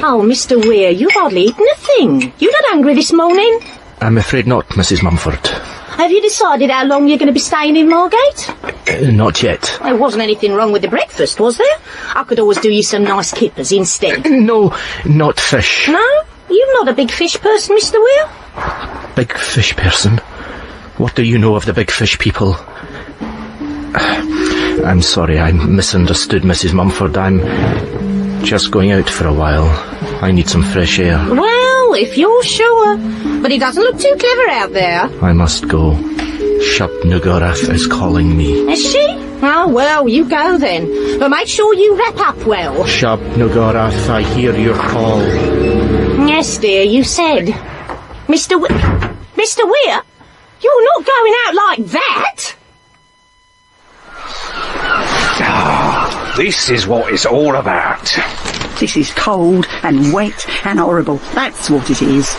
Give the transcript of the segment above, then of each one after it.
Oh, Mr. Weir, you've hardly eaten a thing. You not hungry this morning? I'm afraid not, Mrs. Mumford. Have you decided how long you're going to be staying in Margate? Not yet. There wasn't anything wrong with the breakfast, was there? I could always do you some nice kippers instead. No, not fish. No? You're not a big fish person, Mr. Weir? Big fish person? What do you know of the big fish people? I'm sorry, I misunderstood, Mrs. Mumford. I'm just going out for a while. I need some fresh air. Well, if you're sure. But he doesn't look too clever out there. I must go. Shub Nugorath is calling me. Is she? Oh, well, you go then. But make sure you wrap up well. Shub Nugorath, I hear your call. Yes, dear, you said. Mr. Weir? You're not going out like that! Ah, this is what it's all about. This is cold and wet and horrible. That's what it is.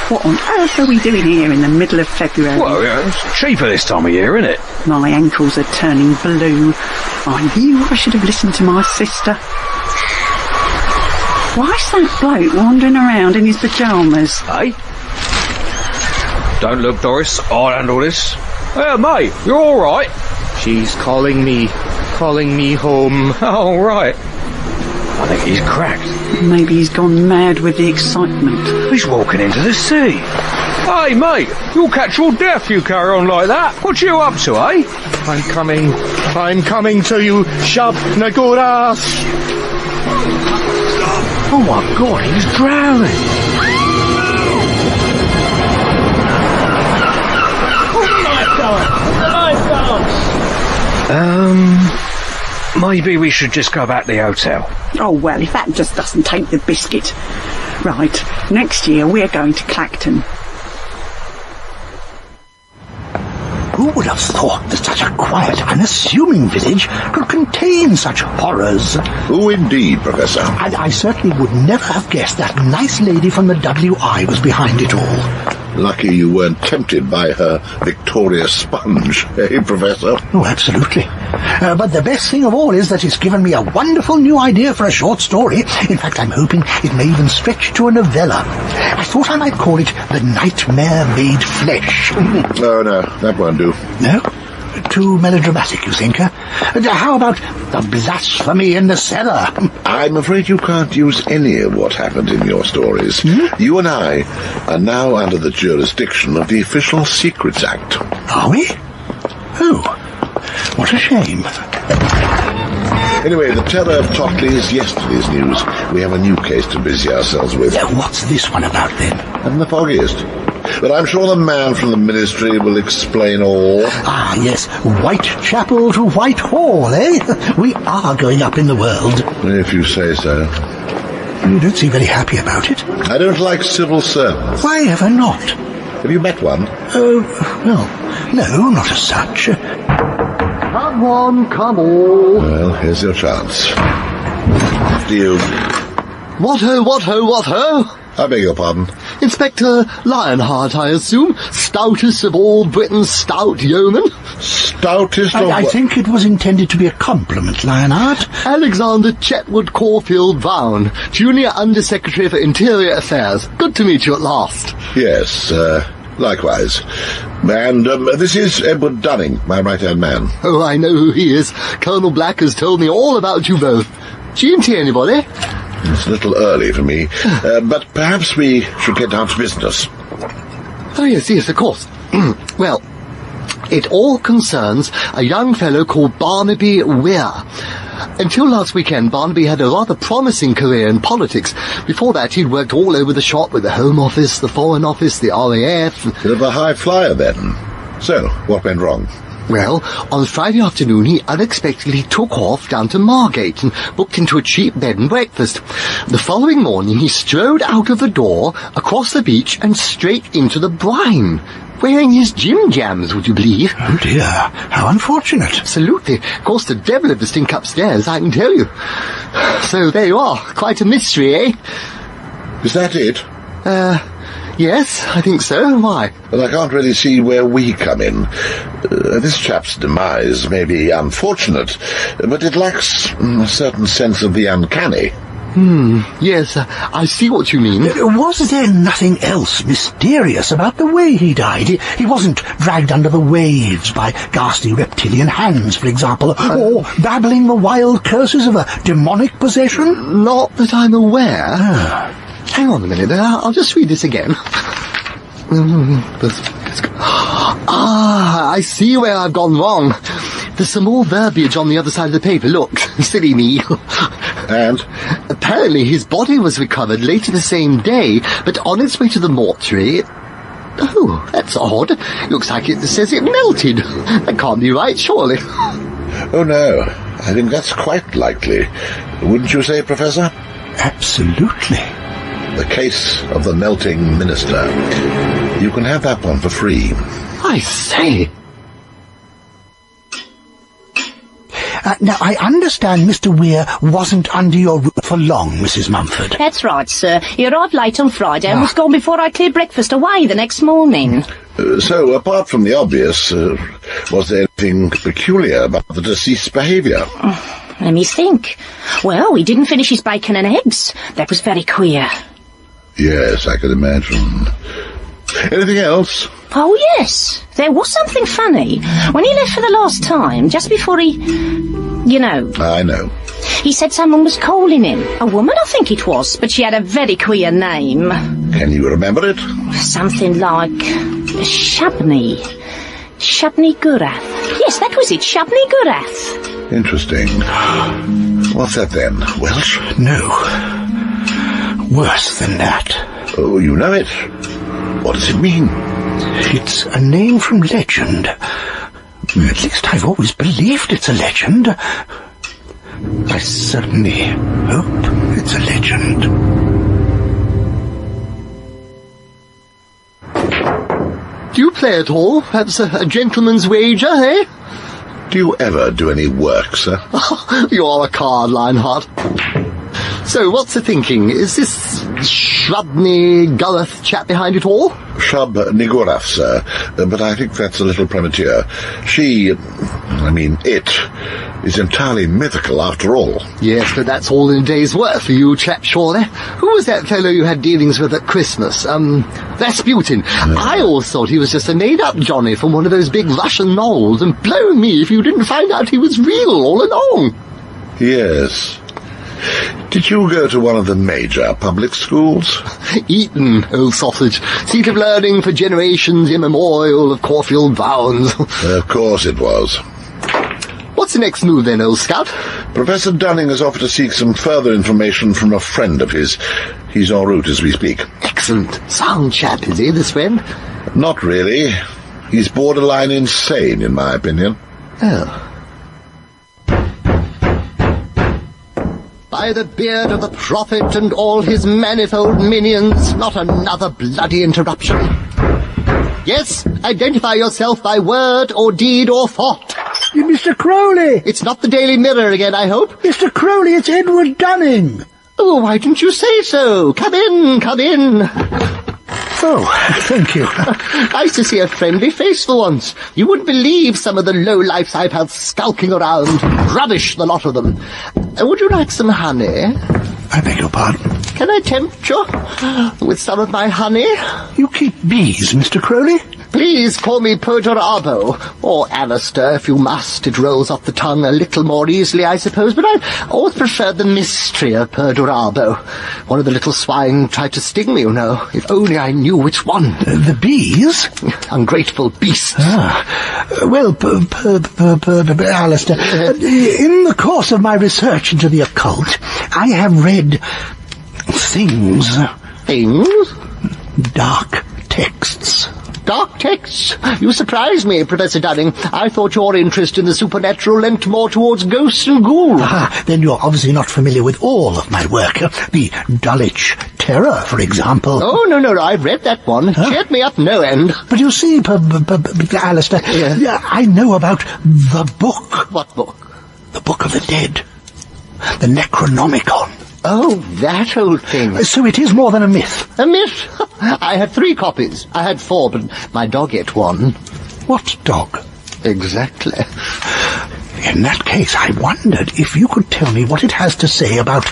What on earth are we doing here in the middle of February? Well, it's cheaper this time of year, isn't it? My ankles are turning blue. I knew I should have listened to my sister. Why's that bloke wandering around in his pyjamas? Hey? Don't look, Doris. I'll handle this. Mate, you're all right. She's calling me home. All right. I think he's cracked. Maybe he's gone mad with the excitement. He's walking into the sea. Hey, mate, you'll catch your death if you carry on like that. What you up to, eh? I'm coming to you, Shub Nagorath. Oh, my God, he's drowning. Maybe we should just go back to the hotel. Oh, well, if that just doesn't take the biscuit. Right, next year we're going to Clacton. Who would have thought that such a quiet, unassuming village could contain such horrors? Who indeed, Professor? And I certainly would never have guessed that nice lady from the WI was behind it all. Lucky you weren't tempted by her Victoria Sponge, eh, Professor? Oh, absolutely. But the best thing of all is that it's given me a wonderful new idea for a short story. In fact, I'm hoping it may even stretch to a novella. I thought I might call it The Nightmare Made Flesh. Oh, no, that won't do. No? Too melodramatic, you think? How about The Blasphemy in the Cellar? I'm afraid you can't use any of what happened in your stories. You and I are now under the jurisdiction of the Official Secrets Act. Are we? Oh, what a shame. Anyway, the terror of Totley is yesterday's news. We have a new case to busy ourselves with. What's this one about, then? I'm the foggiest. But I'm sure the man from the ministry will explain all. Ah, yes, Whitechapel to Whitehall, eh? We are going up in the world. If you say so. You don't seem very happy about it. I don't like civil servants. Why ever not? Have you met one? Oh, well, no, not as such. Come on, come on. Well, here's your chance. After you. What ho? I beg your pardon. Inspector Lionheart, I assume? Stoutest of all Britain's stout yeomen? Stoutest of... I think it was intended to be a compliment, Lionheart. Alexander Chetwood Caulfield Vaughan, Junior Under-Secretary for Interior Affairs. Good to meet you at last. Yes, likewise. And this is Edward Dunning, my right-hand man. Oh, I know who he is. Colonel Black has told me all about you both. G&T, anybody? It's a little early for me, but perhaps we should get down to business. Oh, yes, of course. Well, it all concerns a young fellow called Barnaby Weir. Until last weekend, Barnaby had a rather promising career in politics. Before that, he'd worked all over the shop with the Home Office, the Foreign Office, the RAF. Bit of a high flyer, then. So, what went wrong? Well, on Friday afternoon, he unexpectedly took off down to Margate and booked into a cheap bed and breakfast. The following morning, he strode out of the door, across the beach, and straight into the brine, wearing his gym jams, would you believe? Oh, dear. How unfortunate. Absolutely. Caused a devil of a stink upstairs, I can tell you. So, there you are. Quite a mystery, eh? Is that it? Yes, I think so. Why? Well, I can't really see where we come in. This chap's demise may be unfortunate, but it lacks a certain sense of the uncanny. Yes, I see what you mean. Was there nothing else mysterious about the way he died? He wasn't dragged under the waves by ghastly reptilian hands, for example, or babbling the wild curses of a demonic possession? Not that I'm aware. Hang on a minute, I'll just read this again. I see where I've gone wrong. There's some more verbiage on the other side of the paper. Look, silly me. And? Apparently his body was recovered later the same day, but on its way to the mortuary... Oh, that's odd. Looks like it says it melted. That can't be right, surely. Oh, no. I think that's quite likely. Wouldn't you say, Professor? Absolutely. The Case of the Melting Minister. You can have that one for free. I say... Now, I understand Mr. Weir wasn't under your roof for long, Mrs. Mumford. That's right, sir. He arrived late on Friday and was gone before I cleared breakfast away the next morning. So, apart from the obvious, was there anything peculiar about the deceased's behaviour? Let me think. Well, he didn't finish his bacon and eggs. That was very queer. Yes, I can imagine. Anything else? Oh, yes. There was something funny. When he left for the last time, just before he... You know. I know. He said someone was calling him. A woman, I think it was, but she had a very queer name. Can you remember it? Something like... Shabney. Shabney Gurath. Yes, that was it. Shabney Gurath. Interesting. What's that then? Welsh? No. Worse than that. Oh, you know it. What does it mean? It's a name from legend. At least I've always believed it's a legend. I certainly hope it's a legend. Do you play at all? Perhaps a gentleman's wager, eh? Do you ever do any work, sir? You're a card, Lionheart. So, what's the thinking? Is this Shrubney Gulloth chap behind it all? Shub Nigurath, sir, but I think that's a little premature. It, is entirely mythical after all. Yes, but that's all in a day's work for you, chap, surely. Who was that fellow you had dealings with at Christmas? Rasputin. I always thought he was just a made-up Johnny from one of those big Russian novels, and blow me if you didn't find out he was real all along. Yes. Did you go to one of the major public schools? Eton, old sausage. Seat of learning for generations immemorial of Caulfield Downs. Of course it was. What's the next move then, old scout? Professor Dunning has offered to seek some further information from a friend of his. He's en route as we speak. Excellent. Sound chap, is he, this friend? Not really. He's borderline insane, in my opinion. Oh. By the beard of the prophet and all his manifold minions, not another bloody interruption. Yes, identify yourself by word or deed or thought. Mr. Crowley! It's not the Daily Mirror again, I hope. Mr. Crowley, it's Edward Dunning. Oh, why didn't you say so? Come in, come in. Oh, thank you. Nice to see a friendly face for once. You wouldn't believe some of the low-lifes I've had skulking around. Rubbish, the lot of them. Would you like some honey? I beg your pardon? Can I tempt you with some of my honey? You keep bees, Mr. Crowley? Please call me Perdurabo, or Alistair if you must. It rolls off the tongue a little more easily, I suppose, but I always preferred the mystery of Perdurabo. One of the little swine tried to sting me, you know. If only I knew which one. The bees? Ungrateful beasts. Well, Alistair, in the course of my research into the occult, I have read things. Things? Dark texts. Dark texts? You surprise me, Professor Dunning. I thought your interest in the supernatural leant more towards ghosts and ghouls. Then you're obviously not familiar with all of my work. The Dulwich Terror, for example. Oh, no, I've read that one. Cheered me up no end. But you see, Alistair, I know about the book. What book? The Book of the Dead. The Necronomicon. Oh, that old thing. So it is more than a myth. A myth? I had 3 copies. I had 4, but my dog ate one. What dog? Exactly. In that case, I wondered if you could tell me what it has to say about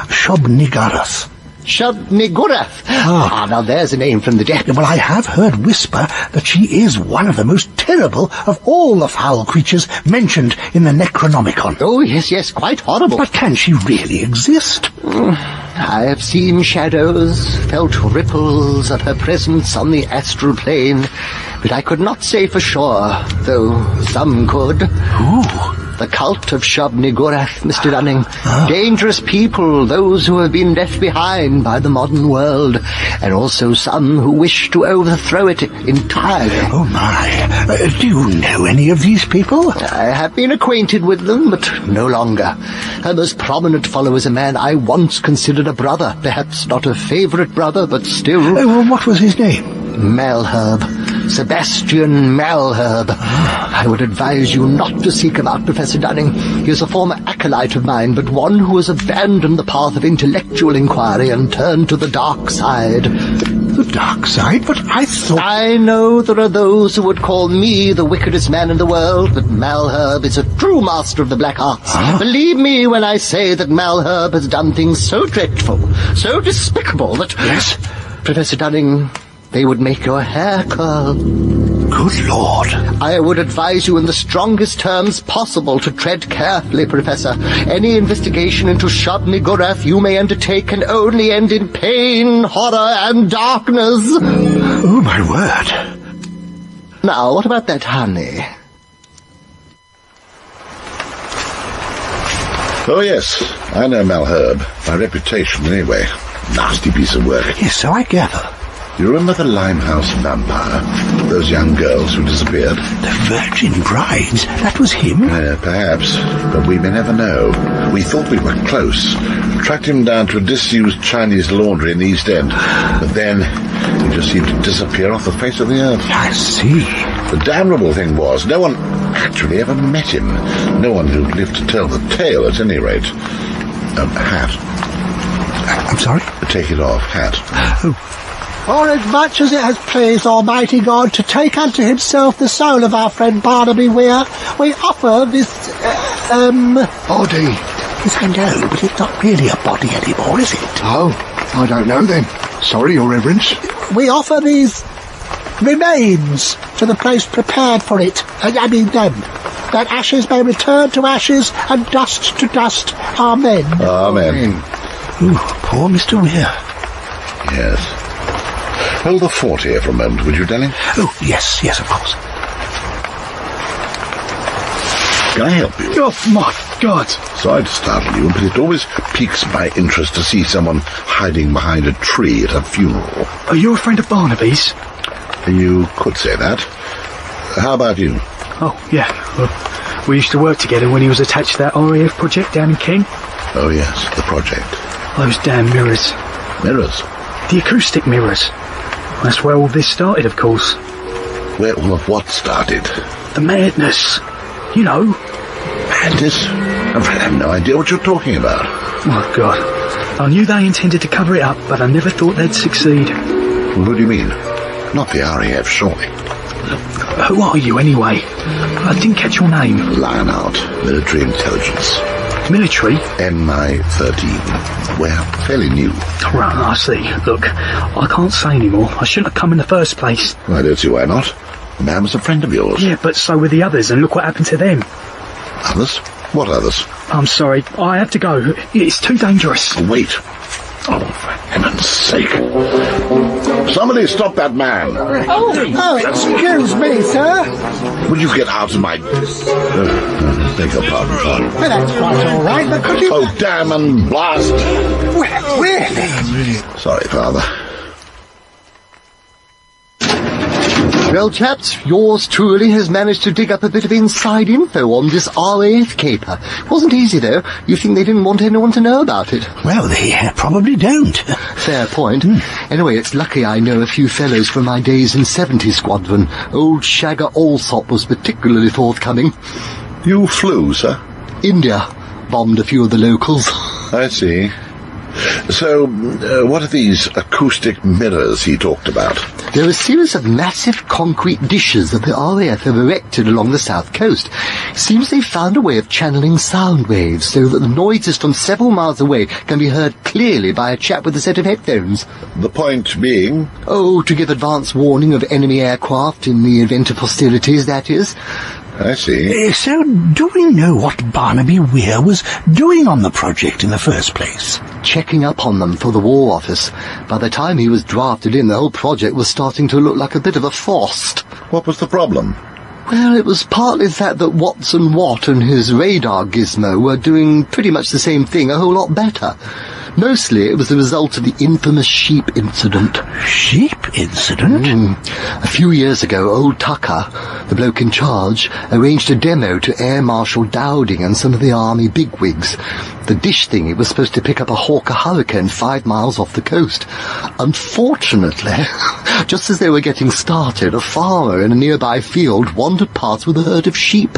Shobnigaroth. Shub-Niggurath. Now there's a name from the dead. Well, I have heard whisper that she is one of the most terrible of all the foul creatures mentioned in the Necronomicon. Oh, yes, quite horrible. But can she really exist? I have seen shadows, felt ripples of her presence on the astral plane, but I could not say for sure, though some could. Ooh. The cult of Shub-Niggurath, Mr. Dunning. Dangerous people, those who have been left behind by the modern world, and also some who wish to overthrow it entirely. Oh, my. Do you know any of these people? I have been acquainted with them, but no longer. Her most prominent follower is a man I once considered a brother. Perhaps not a favourite brother, but still... Well, what was his name? Malherbe. Sebastian Malherbe. I would advise you not to seek him out, Professor Dunning. He is a former acolyte of mine, but one who has abandoned the path of intellectual inquiry and turned to the dark side. The dark side? But I thought... I know there are those who would call me the wickedest man in the world, but Malherbe is a true master of the black arts. Believe me when I say that Malherbe has done things so dreadful, so despicable that... Yes? Professor Dunning... they would make your hair curl. Good Lord. I would advise you in the strongest terms possible to tread carefully, Professor. Any investigation into Shub-Niggurath you may undertake can only end in pain, horror, and darkness. Oh, my word. Now, what about that honey? Oh, yes. I know Malherbe. By reputation, anyway. Nasty piece of work. Yes, so I gather. You remember the Limehouse vampire? Those young girls who disappeared? The Virgin Brides? That was him? Perhaps, but we may never know. We thought we were close. Tracked him down to a disused Chinese laundry in the East End. But then, he just seemed to disappear off the face of the earth. I see. The damnable thing was, no one actually ever met him. No one who lived to tell the tale, at any rate. Hat. I'm sorry? Take it off, hat. Oh. For as much as it has pleased Almighty God to take unto himself the soul of our friend Barnaby Weir, we offer this, Body. Yes, I know, but it's not really a body anymore, is it? Oh, I don't know then. Sorry, Your Reverence. We offer these remains to the place prepared for it. That ashes may return to ashes and dust to dust. Amen. Amen. Ooh, poor Mr. Weir. Yes. Hold the fort here for a moment, would you, Dunning? Oh, yes, of course. Can I help you? Oh, my God. Sorry to startle you, but it always piques my interest to see someone hiding behind a tree at a funeral. Are you a friend of Barnaby's? You could say that. How about you? Oh, yeah. Well, we used to work together when he was attached to that RAF project down in King. Oh, yes, the project. Those damn mirrors. Mirrors? The acoustic mirrors. That's where all this started, of course. Where all of what started? The madness. You know. Madness? I have no idea what you're talking about. Oh, God. I knew they intended to cover it up, but I never thought they'd succeed. Well, what do you mean? Not the RAF, surely. Who are you, anyway? I didn't catch your name. Lionheart, Military Intelligence. Military? MI-13. We're fairly new. Right, I see. Look, I can't say anymore. I shouldn't have come in the first place. Well, I don't see why not. The man was a friend of yours. Yeah, but so were the others, and look what happened to them. Others? What others? I'm sorry. I have to go. It's too dangerous. Oh, wait. Oh, for heaven's sake. Somebody stop that man. Oh, excuse me, sir. Will you get out of my... beg your pardon, Father. Well, that's quite all right, but could you... Oh, damn and blast. Well, really? Sorry, Father. Well, chaps, yours truly has managed to dig up a bit of inside info on this RAF caper. Wasn't easy, though. You think they didn't want anyone to know about it? Well, they probably don't. Fair point. Anyway, it's lucky I know a few fellows from my days in 70 Squadron. Old Shagger Allsop was particularly forthcoming. You flew, sir? India. Bombed a few of the locals. I see. So, what are these acoustic mirrors he talked about? They're a series of massive concrete dishes that the RAF have erected along the south coast. Seems they've found a way of channeling sound waves so that the noises from several miles away can be heard clearly by a chap with a set of headphones. The point being? Oh, to give advance warning of enemy aircraft in the event of hostilities, that is. I see. So, do we know what Barnaby Weir was doing on the project in the first place? Checking up on them for the War Office. By the time he was drafted in, the whole project was starting to look like a bit of a frost. What was the problem? Well, it was partly that Watson Watt and his radar gizmo were doing pretty much the same thing a whole lot better. Mostly it was the result of the infamous sheep incident. Sheep incident? A few years ago, old Tucker, the bloke in charge, arranged a demo to Air Marshal Dowding and some of the army bigwigs. The dish thingy was supposed to pick up a Hawker Hurricane 5 miles off the coast. Unfortunately, just as they were getting started, a farmer in a nearby field wandered past with a herd of sheep.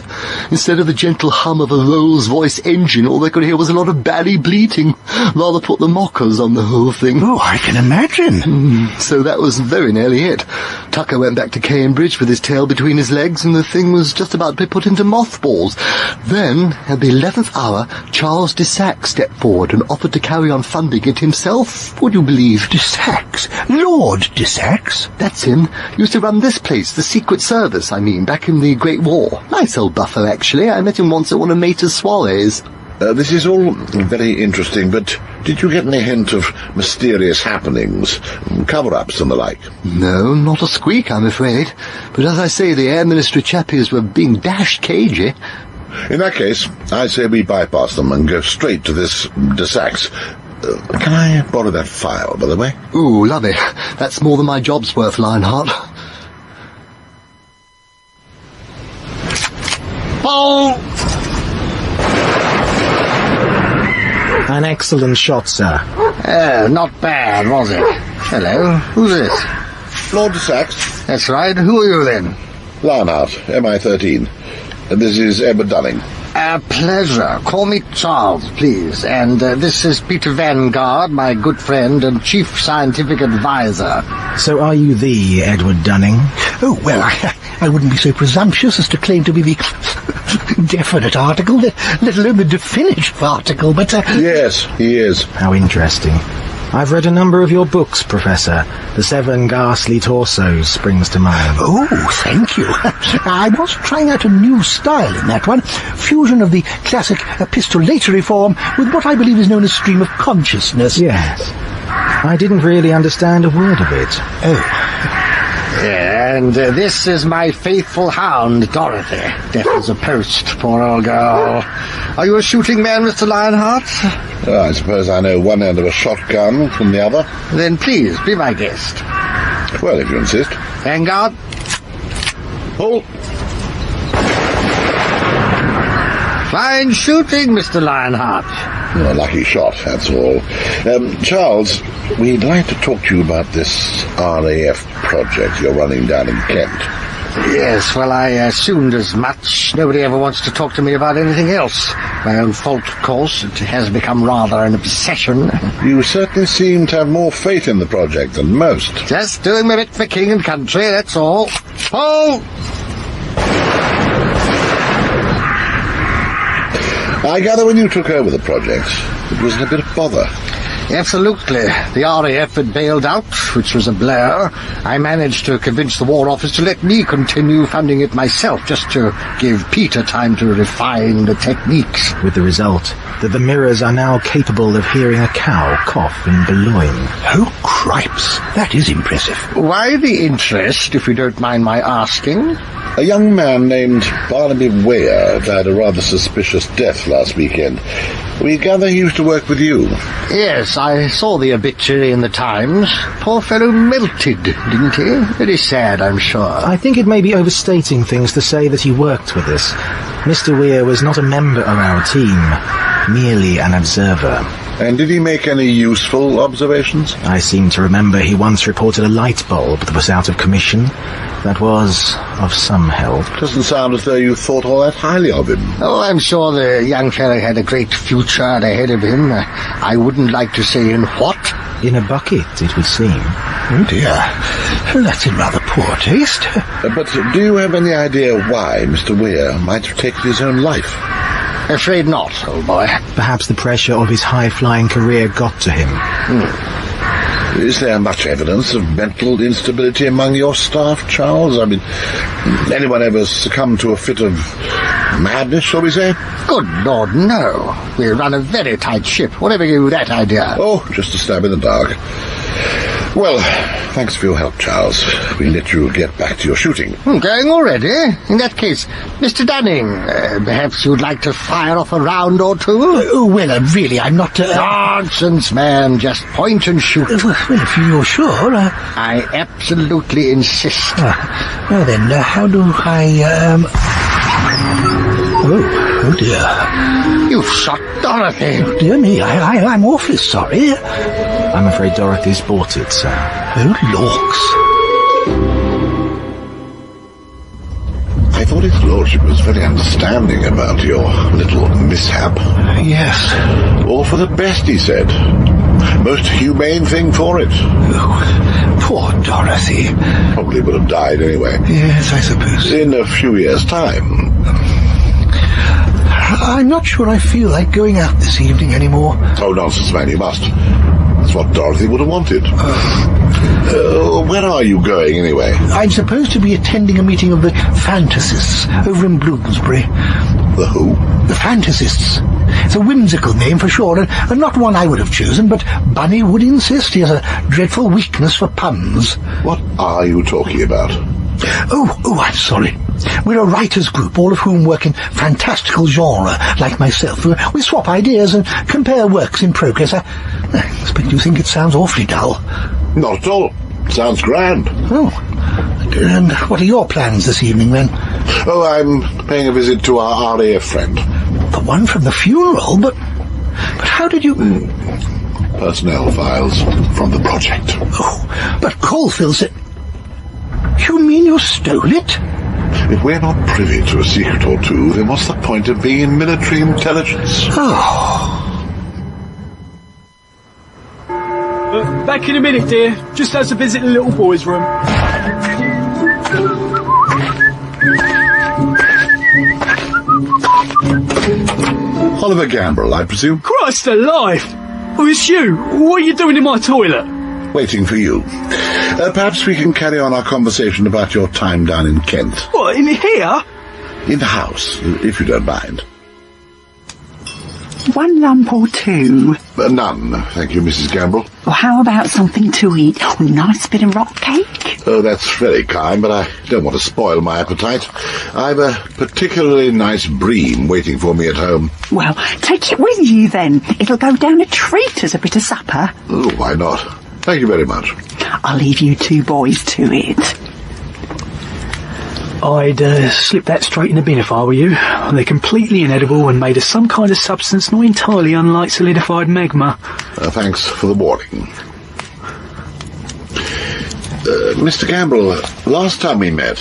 Instead of the gentle hum of a Rolls-Royce engine, all they could hear was a lot of bally bleating. Rather put the mockers on the whole thing. Oh, I can imagine. So that was very nearly it. Tucker went back to Cambridge with his tail between his legs, and the thing was just about to be put into mothballs. Then, at the 11th hour, Charles de Sac stepped forward and offered to carry on funding it himself. Would you believe? De Sax? Lord de Sax? That's him. Used to run this place, the Secret Service, I mean, back in the Great War. Nice old buffer, actually. I met him once at one of Mater's soirees. This is all very interesting, but did you get any hint of mysterious happenings, cover-ups and the like? No, not a squeak, I'm afraid. But as I say, the Air Ministry chappies were being dashed cagey. In that case, I say we bypass them and go straight to this de Sax. Can I borrow that file, by the way? Ooh, lovely. That's more than my job's worth, Lionheart. Oh! An excellent shot, sir. Not bad, was it? Hello, who's this? Lord de Sax. That's right, who are you then? Lionheart, MI13. This is Edward Dunning. A pleasure. Call me Charles, please. And this is Peter Vanguard, my good friend and chief scientific advisor. So are you the Edward Dunning? Oh, well, I wouldn't be so presumptuous as to claim to be the definite article, let alone the definitive article, but... Yes, he is. How interesting. I've read a number of your books, Professor. The 7 Ghastly Torsos springs to mind. Oh, thank you. I was trying out a new style in that one. Fusion of the classic epistolatory form with what I believe is known as stream of consciousness. Yes. I didn't really understand a word of it. Oh. And this is my faithful hound, Dorothy. Deaf as a post, poor old girl. Are you a shooting man, Mr. Lionheart? I suppose I know one end of a shotgun from the other. Then please, be my guest. Well, if you insist. Vanguard. Hold. Fine shooting, Mr. Lionheart. A lucky shot, that's all. Charles, we'd like to talk to you about this RAF project you're running down in Kent. Yes, well, I assumed as much. Nobody ever wants to talk to me about anything else. My own fault, of course. It has become rather an obsession. You certainly seem to have more faith in the project than most. Just doing my bit for king and country, that's all. Oh! I gather when you took over the project, it was a bit of bother. Absolutely. The RAF had bailed out, which was a blur. I managed to convince the War Office to let me continue funding it myself, just to give Peter time to refine the techniques. With the result that the mirrors are now capable of hearing a cow cough in Boulogne. Oh, cripes. That is impressive. Why the interest, if you don't mind my asking? A young man named Barnaby Weir died a rather suspicious death last weekend. We gather he used to work with you. Yes, I saw the obituary in the Times. Poor fellow melted, didn't he? Very sad, I'm sure. I think it may be overstating things to say that he worked with us. Mr. Weir was not a member of our team, merely an observer. And did he make any useful observations? I seem to remember he once reported a light bulb that was out of commission. That was of some help. Doesn't sound as though you thought all that highly of him. Oh, I'm sure the young fellow had a great future ahead of him. I wouldn't like to say in what. In a bucket, it would seem. Oh dear. That's in rather poor taste. But do you have any idea why Mr. Weir might have taken his own life? Afraid not, old boy. Perhaps the pressure of his high-flying career got to him. Is there much evidence of mental instability among your staff, Charles? I mean, anyone ever succumb to a fit of madness, shall we say? Good Lord, no. We run a very tight ship. Whatever gave you that idea? Oh, just a stab in the dark. Well, thanks for your help, Charles. We'll let you get back to your shooting. Going already? In that case, Mr. Dunning, perhaps you'd like to fire off a round or two? Well, really, I'm not... Nonsense, man. Just point and shoot. Well, if you're sure... I absolutely insist. Well, then, how do I... Oh dear. You've shot Dorothy. Oh, dear me, I'm awfully sorry. I'm afraid Dorothy's bought it, sir. Oh, lorks. I thought his lordship was very understanding about your little mishap. Yes. All for the best, he said. Most humane thing for it. Oh, poor Dorothy. Probably would have died anyway. Yes, I suppose. In a few years' time. I'm not sure I feel like going out this evening anymore. Oh, nonsense, man, you must. That's what Dorothy would have wanted. Where are you going, anyway? I'm supposed to be attending a meeting of the Fantasists over in Bloomsbury. The who? The Fantasists. It's a whimsical name for sure, and not one I would have chosen, but Bunny would insist. He has a dreadful weakness for puns. What are you talking about? Oh, I'm sorry. We're a writers' group, all of whom work in fantastical genre, like myself. We swap ideas and compare works in progress. I expect you think it sounds awfully dull. Not at all. Sounds grand. Oh. And what are your plans this evening, then? Oh, I'm paying a visit to our RAF friend. The one from the funeral? But how did you... Personnel files from the project. Oh, but Caulfield said... You mean you stole it? If we're not privy to a secret or two, then what's the point of being in military intelligence? Oh. Back in a minute, dear. Just has to visit the little boy's room. Oliver Gambrel, I presume? Christ alive! Oh, it's you. What are you doing in my toilet? Waiting for you. Perhaps we can carry on our conversation about your time down in Kent. What, in here? In the house, if you don't mind. One lump or two? None, thank you, Mrs. Gambrel. Or how about something to eat? A nice bit of rock cake? Oh, that's very kind, but I don't want to spoil my appetite. I've a particularly nice bream waiting for me at home. Well, take it with you then. It'll go down a treat as a bit of supper. Oh, why not? Thank you very much. I'll leave you two boys to it. I'd slip that straight in the bin if I were you. They're completely inedible and made of some kind of substance not entirely unlike solidified magma. Thanks for the warning. Mr. Gambrel, last time we met,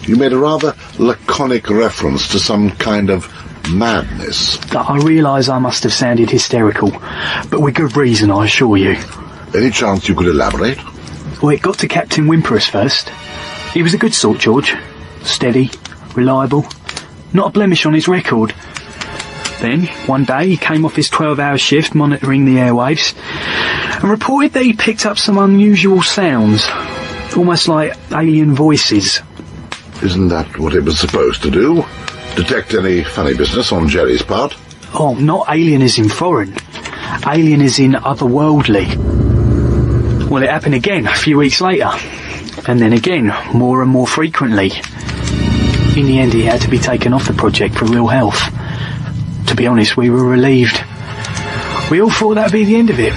you made a rather laconic reference to some kind of madness. I realise I must have sounded hysterical, but with good reason, I assure you. Any chance you could elaborate? Well, it got to Captain Wimperus first. He was a good sort, George. Steady, reliable, not a blemish on his record. Then, one day, he came off his 12-hour shift monitoring the airwaves and reported that he picked up some unusual sounds, almost like alien voices. Isn't that what it was supposed to do? Detect any funny business on Jerry's part? Oh, not alien as in foreign. Alien as in otherworldly. Well, it happened again a few weeks later. And then again, more and more frequently. In the end, he had to be taken off the project for real health. To be honest, we were relieved. We all thought that'd be the end of it.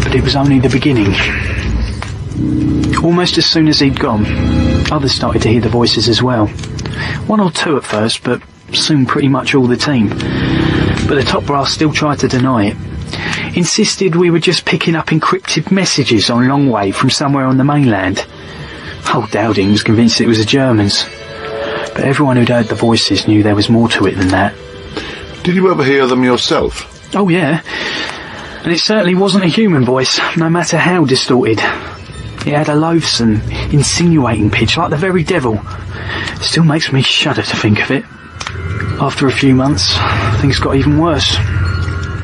But it was only the beginning. Almost as soon as he'd gone, others started to hear the voices as well. One or two at first, but soon pretty much all the team. but the top brass still tried to deny it. Insisted we were just picking up encrypted messages on longwave from somewhere on the mainland. Old Dowding was convinced it was the Germans, but everyone who'd heard the voices knew there was more to it than that. Did you ever hear them yourself? Oh yeah, and it certainly wasn't a human voice, no matter how distorted. It had a loathsome, insinuating pitch like the very devil. It still makes me shudder to think of it. After a few months, things got even worse.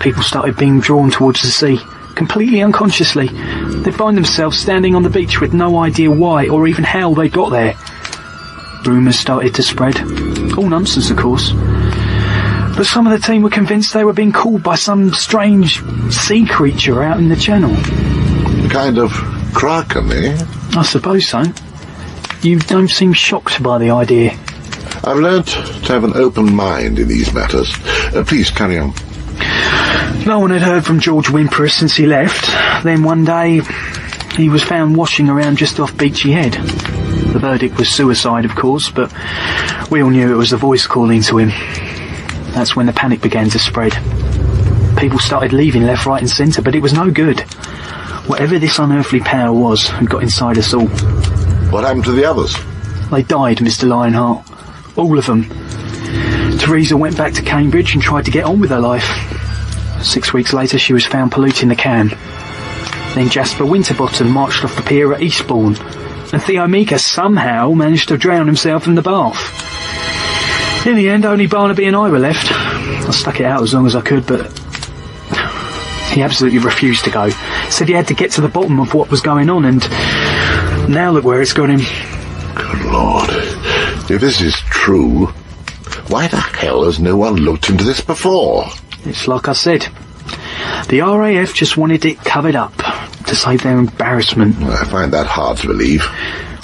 People started being drawn towards the sea, completely unconsciously. They'd find themselves standing on the beach with no idea why or even how they got there. Rumours started to spread. All nonsense, of course. But some of the team were convinced they were being called by some strange sea creature out in the channel. Kind of kraken, eh? I suppose so. You don't seem shocked by the idea. I've learnt to have an open mind in these matters. Please, carry on. No one had heard from George Wimperus since he left. Then one day, he was found washing around just off Beachy Head. The verdict was suicide, of course, but we all knew it was the voice calling to him. That's when the panic began to spread. People started leaving left, right and centre, but it was no good. Whatever this unearthly power was had got inside us all. What happened to the others? They died, Mr. Lionheart. All of them. Teresa went back to Cambridge and tried to get on with her life. 6 weeks later she was found polluting the Cam. Then Jasper Winterbottom marched off the pier at Eastbourne, and Theo Meeker somehow managed to drown himself in the bath. In the end, only Barnaby and I were left. I stuck it out as long as I could, but he absolutely refused to go. Said he had to get to the bottom of what was going on, and now look where it's got him. Good Lord. If this is true, why the hell has no one looked into this before? It's like I said. The RAF just wanted it covered up to save their embarrassment. I find that hard to believe.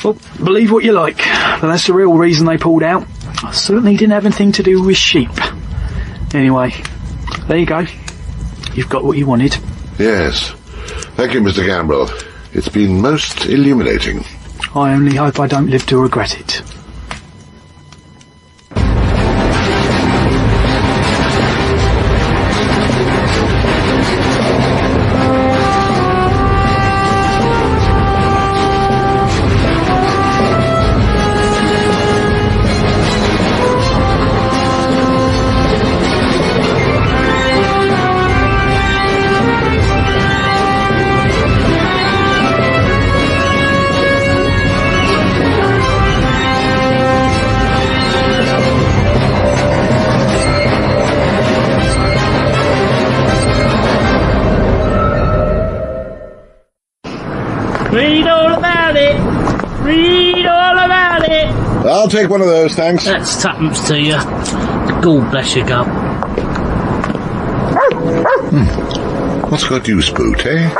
Well, believe what you like, but that's the real reason they pulled out. I certainly didn't have anything to do with sheep. Anyway, there you go. You've got what you wanted. Yes. Thank you, Mr. Gambrel. It's been most illuminating. I only hope I don't live to regret it. Read all about it. Read all about it. I'll take one of those, thanks. That's tuppence to you. God bless you, Gub. What's got you spooked, eh?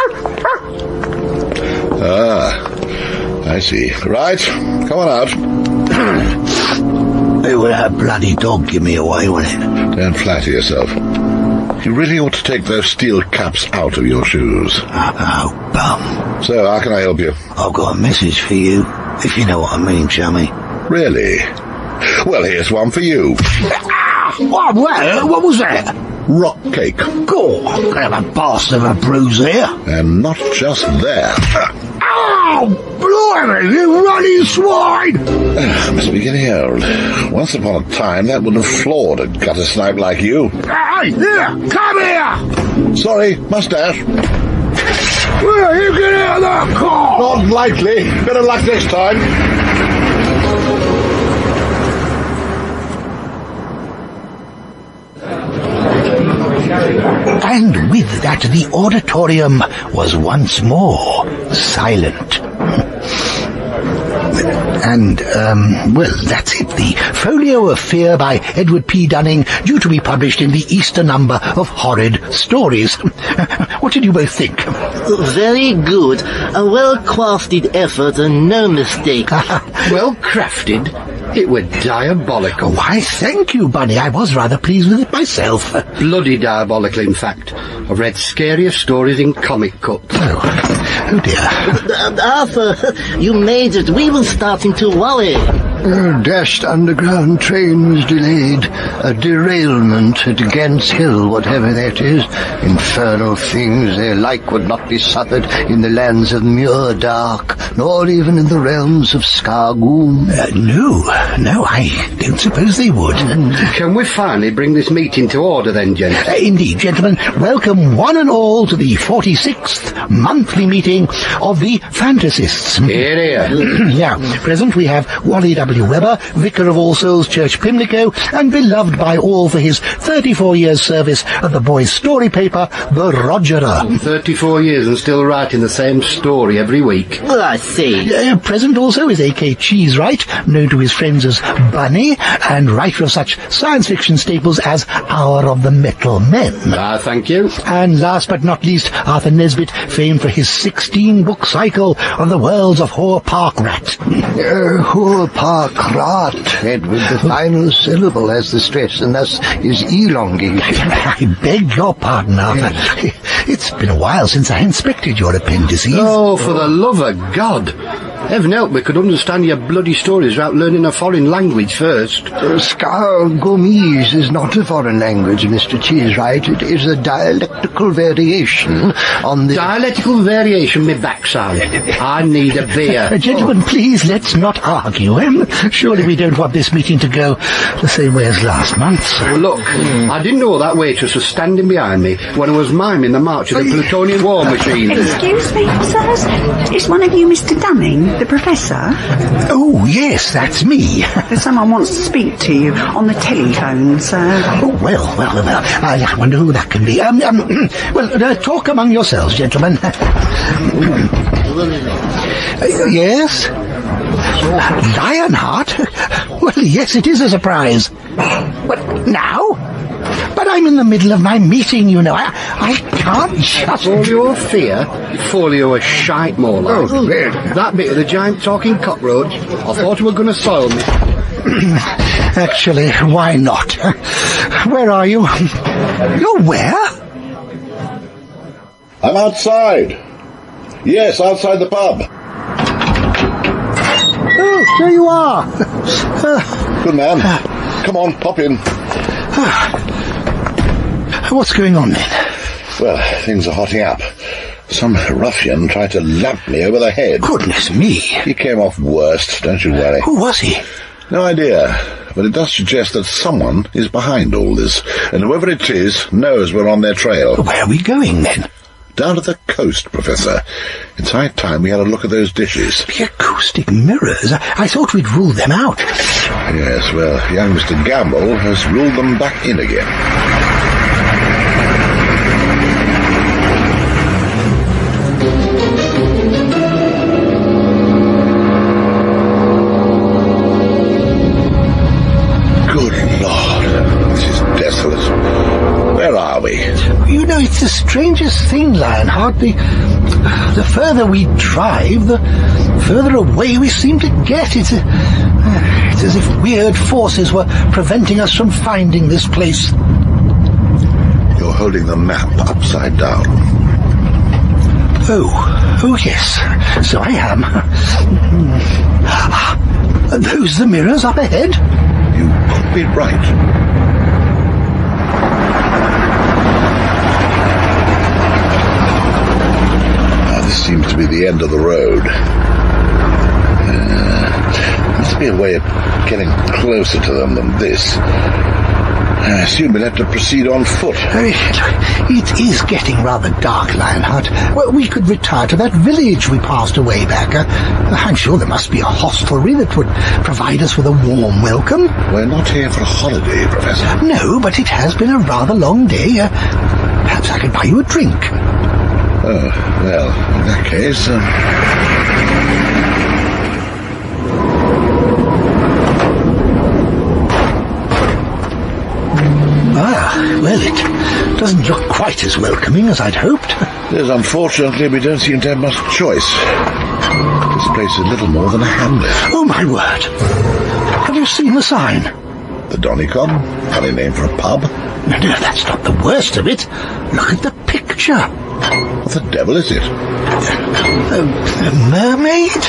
Ah, I see. Right, come on out. It would that bloody dog give me away, wouldn't it? Don't flatter yourself. You really ought to take those steel caps out of your shoes. Oh, bum. So, how can I help you? I've got a message for you, if you know what I mean, chummy. Really? Well, here's one for you. What was that? Rock cake. Go on, have a bastard of a bruise there. And not just there. Ow! Blimey, you running swine! Must be getting old. Once upon a time, that would have floored a gutter snipe like you. Hey, here! Come here! Sorry, mustache. Will you get out of that car? Not likely. Better luck next time. And with that, the auditorium was once more silent. And, well, that's it. The Folio of Fear by Edward P. Dunning, due to be published in the Easter number of Horrid Stories. What did you both think? Very good. A well-crafted effort and no mistake. Well crafted. It were diabolical. Why, thank you, Bunny. I was rather pleased with it myself. Bloody diabolical, in fact. I've read scarier stories in comic cuts. Oh dear. Arthur, you made it. We were starting to worry. A dashed underground train was delayed. A derailment at Gants Hill, whatever that is. Infernal things, their like would not be suffered in the lands of Muirdark, nor even in the realms of Scargoom. No, I don't suppose they would. Can we finally bring this meeting to order then, gents? Indeed, gentlemen. Welcome one and all to the 46th monthly meeting of the Fantasists. Here. Now, present we have Wally W. Webber, Vicar of All Souls Church, Pimlico, and beloved by all for his 34 years' service at the boys' story paper, The Rogerer. 34 years and still writing the same story every week. Well, I see. Present also is A.K. Cheesewright, known to his friends as Bunny, and writer of such science fiction staples as Hour of the Metal Men. Thank you. And last but not least, Arthur Nesbitt, famed for his 16-book cycle on the worlds of Hoare Park Rat. Hoare Park Rat, Edward, the final syllable has the stress, and thus is elongated. I beg your pardon, Arthur. It's been a while since I inspected your appendices. Oh, for the love of God! Heaven help me could understand your bloody stories without learning a foreign language first. Scargomese is not a foreign language, Mr. Cheesewright. It is a dialectical variation on the... Dialectical variation, me backside. I need a beer. Gentlemen, please, let's not argue. Surely we don't want this meeting to go the same way as last month's. Look, I didn't know that waitress was standing behind me when I was miming the march of the plutonian war machine. Excuse me, sirs. Is one of you Mr. Dunning, the professor? Oh, yes, that's me. Someone wants to speak to you on the telephone, sir. Oh, well. I wonder who that can be. Talk among yourselves, gentlemen. Yes? Lionheart? Well, yes, it is a surprise. What, now? But I'm in the middle of my meeting, you know. I can't just... For your fear, folio a shite more like. Oh, that bit of the giant talking cockroach, I thought you were going to soil me. Actually, why not? Where are you? You're where? I'm outside. Yes, outside the pub. Oh, there you are. Good man. Come on, pop in. What's going on then? Well, things are hotting up. Some ruffian tried to lamp me over the head. Goodness me. He came off worst, don't you worry. Who was he? No idea, but it does suggest that someone is behind all this, and whoever it is knows we're on their trail. Where are we going then? Down to the coast, Professor. It's high time we had a look at those dishes. The acoustic mirrors? I thought we'd ruled them out. Yes, well, young Mr. Gamble has ruled them back in again. You know, it's the strangest thing, Lionheart. The further we drive, the further away we seem to get. It's as if weird forces were preventing us from finding this place. You're holding the map upside down. Oh yes, so I am. Are those the mirrors up ahead? You could be right. This seems to be the end of the road. Must be a way of getting closer to them than this. I assume we'll have to proceed on foot. It is getting rather dark, Lionheart. Well, we could retire to that village we passed away back. I'm sure there must be a hostelry that would provide us with a warm welcome. We're not here for a holiday, Professor. No, but it has been a rather long day. Perhaps I could buy you a drink. Oh, well, in that case... well, it doesn't look quite as welcoming as I'd hoped. Yes, unfortunately, we don't seem to have much choice. This place is little more than a hamlet. Oh, my word. Have you seen the sign? The Donicom? Funny name for a pub? No, that's not the worst of it. Look at the picture. What the devil is it? A mermaid?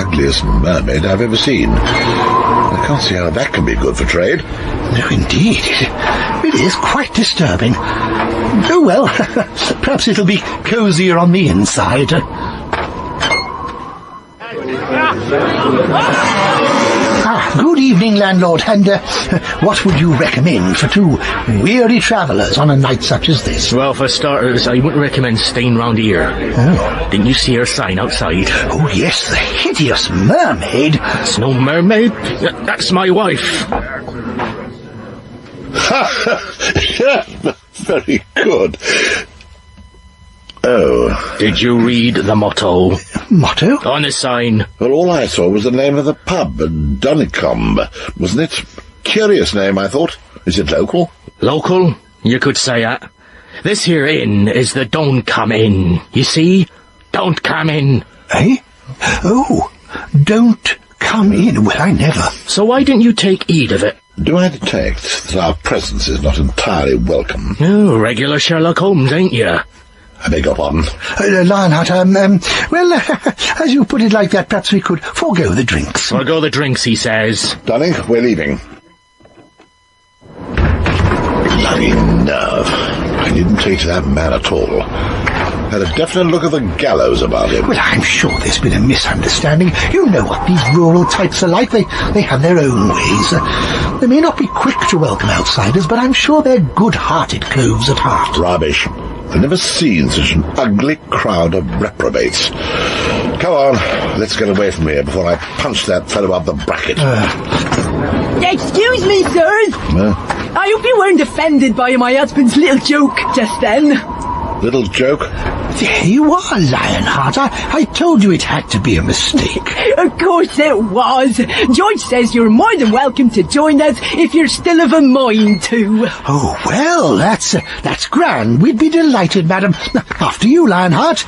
ugliest mermaid I've ever seen. I can't see how that can be good for trade. No, indeed. It is quite disturbing. Oh, well, perhaps it'll be cosier on the inside. Good evening, landlord, and what would you recommend for two weary travellers on a night such as this? Well, for starters, I wouldn't recommend staying round here. Oh. Didn't you see her sign outside? Oh, yes, the hideous mermaid. It's no mermaid. That's my wife. Very good. Oh. Did you read the motto? Motto? On the sign. Well, all I saw was the name of the pub, Dunicombe, wasn't it? Curious name, I thought. Is it local? Local? You could say that. This here inn is the Don't Come In. You see? Don't come in. Eh? Oh, don't come in. Well, I never. So why didn't you take heed of it? Do I detect that our presence is not entirely welcome? Oh, regular Sherlock Holmes, ain't you? I beg your pardon. Lionheart, well, as you put it like that, perhaps we could forego the drinks. Forego the drinks, he says. Dunning, we're leaving. Bloody nerve. I didn't take to that man at all. Had a definite look at the gallows about him. Well, I'm sure there's been a misunderstanding. You know what these rural types are like. They have their own ways. They may not be quick to welcome outsiders, but I'm sure they're good-hearted coves at heart. Rubbish. I've never seen such an ugly crowd of reprobates. Come on, let's get away from here before I punch that fellow up the bracket. Excuse me, sirs. I hope you weren't offended by my husband's little joke just then. Little joke? There you are, Lionheart. I told you it had to be a mistake. Of course it was. George says you're more than welcome to join us if you're still of a mind to. Oh, well, that's grand. We'd be delighted, madam. After you, Lionheart.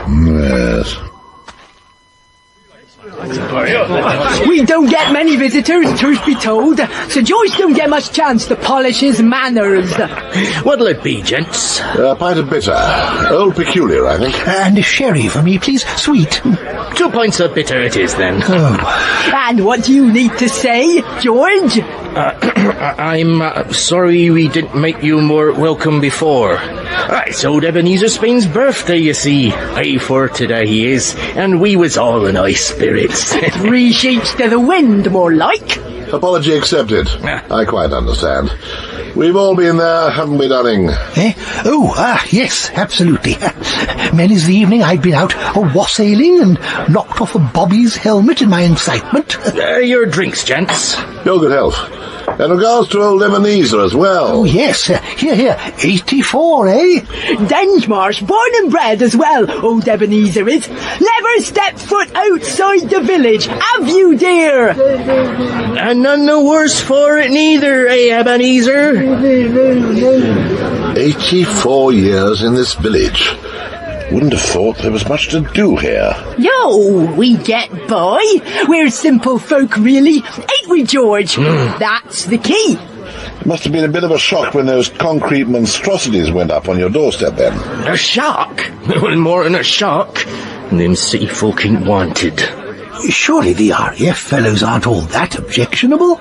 Yes. We don't get many visitors, truth be told, so George don't get much chance to polish his manners. What'll it be, gents? A pint of bitter. Old Peculiar, I think. And a sherry for me, please. Sweet. 2 pints of bitter it is, then. Oh. And what do you need to say, George? I'm sorry we didn't make you more welcome before. It's old Ebenezer Spain's birthday, you see. Aye, for today he is, and we was all in high spirits. 3 sheets to the wind, more like. Apology accepted. I quite understand. We've all been there, haven't we, Dunning? Yes, absolutely. Many's the evening I've been out wassailing and knocked off a bobby's helmet in my excitement. Your drinks, gents. Your good health. And regards to old Ebenezer as well. Oh, yes. Here. 84, eh? Denge Marsh, born and bred as well, old Ebenezer is. Never stepped foot outside the village, have you, dear? And none the worse for it neither, eh, Ebenezer? 84 years in this village. Wouldn't have thought there was much to do here. No, we get by. We're simple folk, really. Ain't we, George? That's the key. Must have been a bit of a shock when those concrete monstrosities went up on your doorstep then. A shock? Well, more than a shock. Them city folk ain't wanted. Surely the RAF fellows aren't all that objectionable?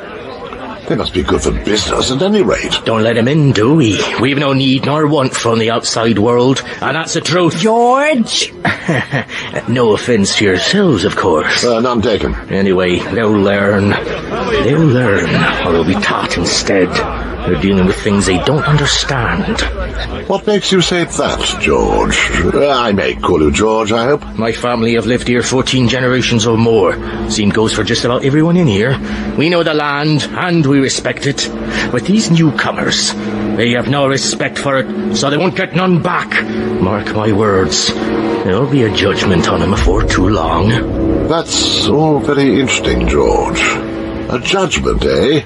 They must be good for business at any rate. Don't let 'em in, do we? We've no need nor want from the outside world, and that's the truth. George! No offence to yourselves, of course. None taken. Anyway, they'll learn. They'll learn, or they'll be taught instead. They're dealing with things they don't understand. What makes you say that, George? I may call you George, I hope. My family have lived here 14 generations or more. Same goes for just about everyone in here. We know the land, and we respect it. But these newcomers, they have no respect for it, so they won't get none back. Mark my words. There'll be a judgment on them before too long. That's all very interesting, George. A judgment, eh?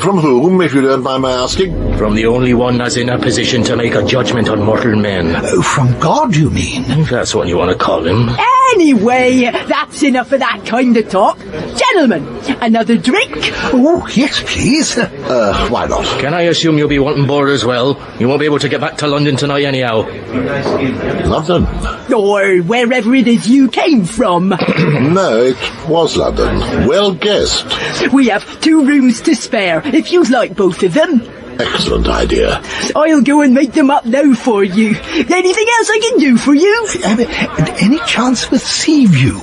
From whom, if you don't mind my asking? From the only one that's in a position to make a judgment on mortal men. Oh, from God, you mean? If that's what you want to call him. Anyway, that's enough of that kind of talk. Gentlemen, another drink? Oh, yes, please. Why not? Can I assume you'll be wanting more as well? You won't be able to get back to London tonight anyhow. London? Or wherever it is you came from. No, it was London. Well guessed. We have 2 rooms to spare, if you'd like both of them. Excellent idea. I'll go and make them up now for you. Anything else I can do for you? Any chance with sea view?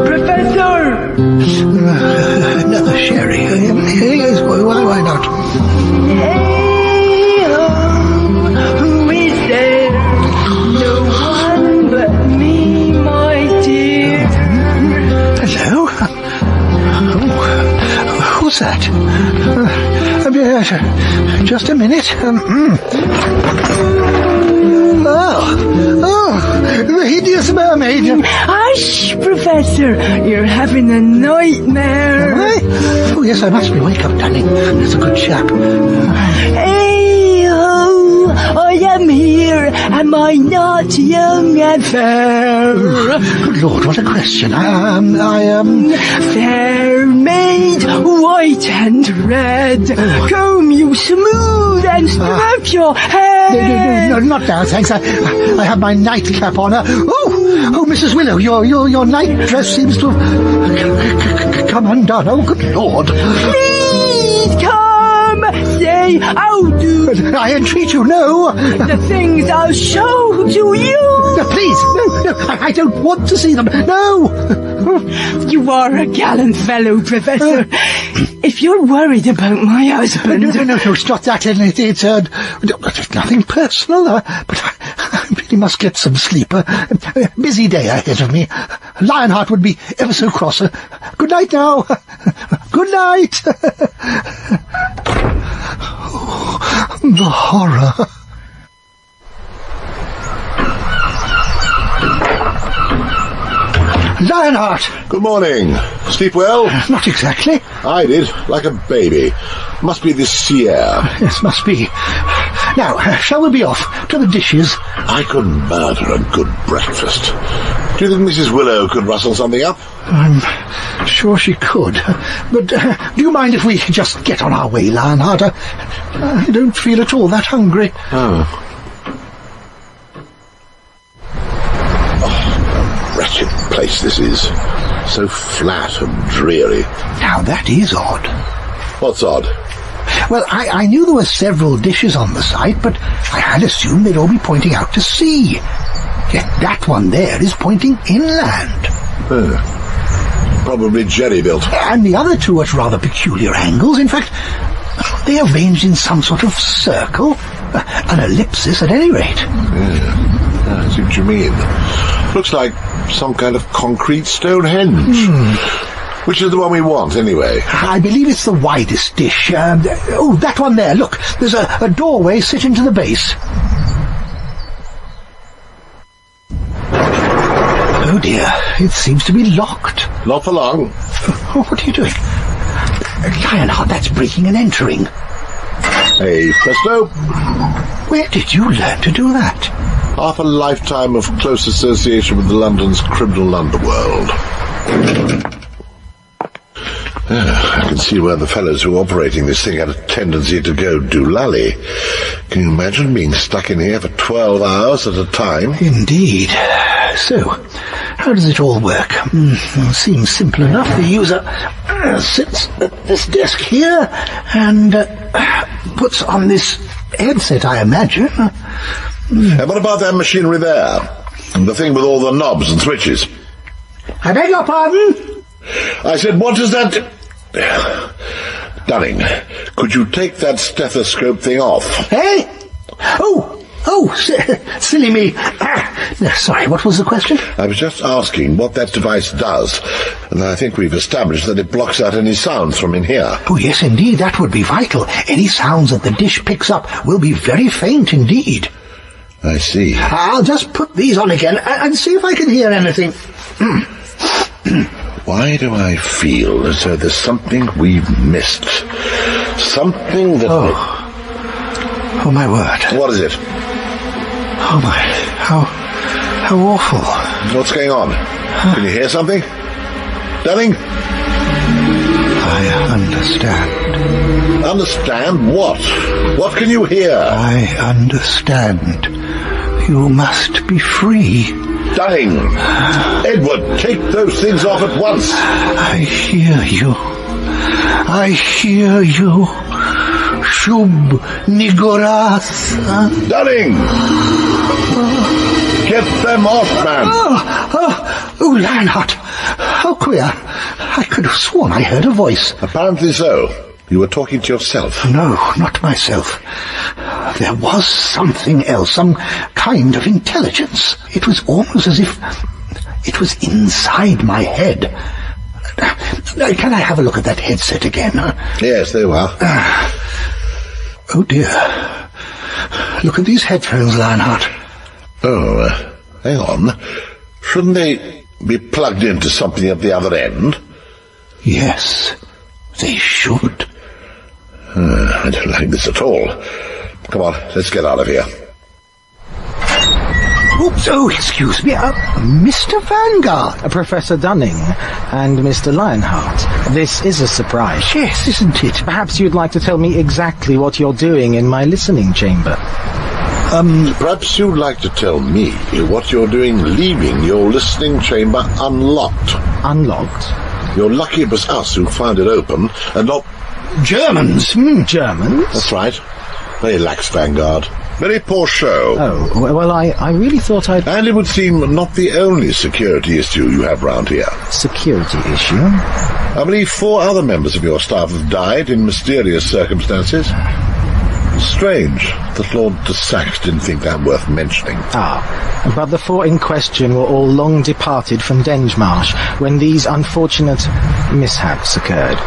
Professor! Another sherry. Yes, why not? Hey, who is there? No one but me, my dear. Hello? Oh, who's that? Just a minute. The hideous mermaid. Hush, Professor. You're having a nightmare. Am I? Oh, yes, I must be. Wake up, Dunning. That's a good chap. Hey-ho, I am here. Am I not young and fair? Good Lord, what a question. Fair maid, white and red. Comb you smooth and strap your hair. No, not now, thanks. I have my nightcap on. Oh, Mrs. Willow, your night dress seems to have come undone. Oh, good Lord. Please come, say how do. I entreat you, no. The things I'll show to you. No, please, no, I don't want to see them. No. You are a gallant fellow, Professor. If you're worried about my husband... No, it's not that. It's nothing personal, but I really must get some sleep. A busy day ahead of me. Lionheart would be ever so cross. Good night now. Good night. Oh, the horror. Lionheart! Good morning. Sleep well? Not exactly. I did, like a baby. Must be this sea air. Yes, must be. Now, shall we be off to the dishes? I could murder a good breakfast. Do you think Mrs. Willow could rustle something up? I'm sure she could. But do you mind if we just get on our way, Lionheart? I don't feel at all that hungry. Oh. Wretched place this is. So flat and dreary. Now that is odd. What's odd? Well, I knew there were several dishes on the site, but I had assumed they'd all be pointing out to sea. Yet that one there is pointing inland. Probably jerry-built. And the other two are at rather peculiar angles. In fact, they are arranged in some sort of circle. An ellipsis at any rate. Yeah, I see what you mean. Looks like some kind of concrete Stonehenge. Which is the one we want, anyway? I believe it's the widest dish. That one there. Look, there's a doorway set into the base. Oh dear, it seems to be locked. Not for long. Oh, what are you doing? Lionheart, that's breaking and entering. Hey, presto. Where did you learn to do that? Half a lifetime of close association with London's criminal underworld. I can see where the fellows who are operating this thing had a tendency to go doolally. Can you imagine being stuck in here for 12 hours at a time? Indeed. So, how does it all work? Seems simple enough. The user sits at this desk here and puts on this headset, I imagine. What about that machinery there? The thing with all the knobs and switches? I beg your pardon? I said, what is that? Dunning, could you take that stethoscope thing off? Hey? Silly me. Sorry, what was the question? I was just asking what that device does, and I think we've established that it blocks out any sounds from in here. Oh, yes, indeed, that would be vital. Any sounds that the dish picks up will be very faint indeed. I see. I'll just put these on again and see if I can hear anything. Why do I feel as though there's something we've missed? Something that... Oh, my word. What is it? Oh, my... How awful. What's going on? Can you hear something? Dunning? I understand. Understand what? What can you hear? I understand. You must be free. Dunning! Edward, take those things off at once! I hear you. I hear you. Shub Nigoras. Dunning! Get them off, man! Oh, Lionheart. How queer. I could have sworn I heard a voice. Apparently so. You were talking to yourself. No, not myself. There was something else, some kind of intelligence. It was almost as if it was inside my head. Can I have a look at that headset again? Yes, there you are. Oh, dear. Look at these headphones, Lionheart. Oh, hang on. Shouldn't they be plugged into something at the other end? Yes, they should. I don't like this at all. Come on, let's get out of here. Oops, oh, excuse me, Mr. Vanguard. Professor Dunning and Mr. Lionheart. This is a surprise. Yes, isn't it? Perhaps you'd like to tell me exactly what you're doing in my listening chamber. Perhaps you'd like to tell me what you're doing leaving your listening chamber unlocked. Unlocked? You're lucky it was us who found it open, and not... Germans? Germans? That's right. Very lax, Vanguard. Very poor show. Oh, well, I really thought I'd... And it would seem not the only security issue you have round here. Security issue? I believe 4 other members of your staff have died in mysterious circumstances. Strange that Lord de Saxe didn't think that worth mentioning. But the 4 in question were all long departed from Denge Marsh when these unfortunate mishaps occurred.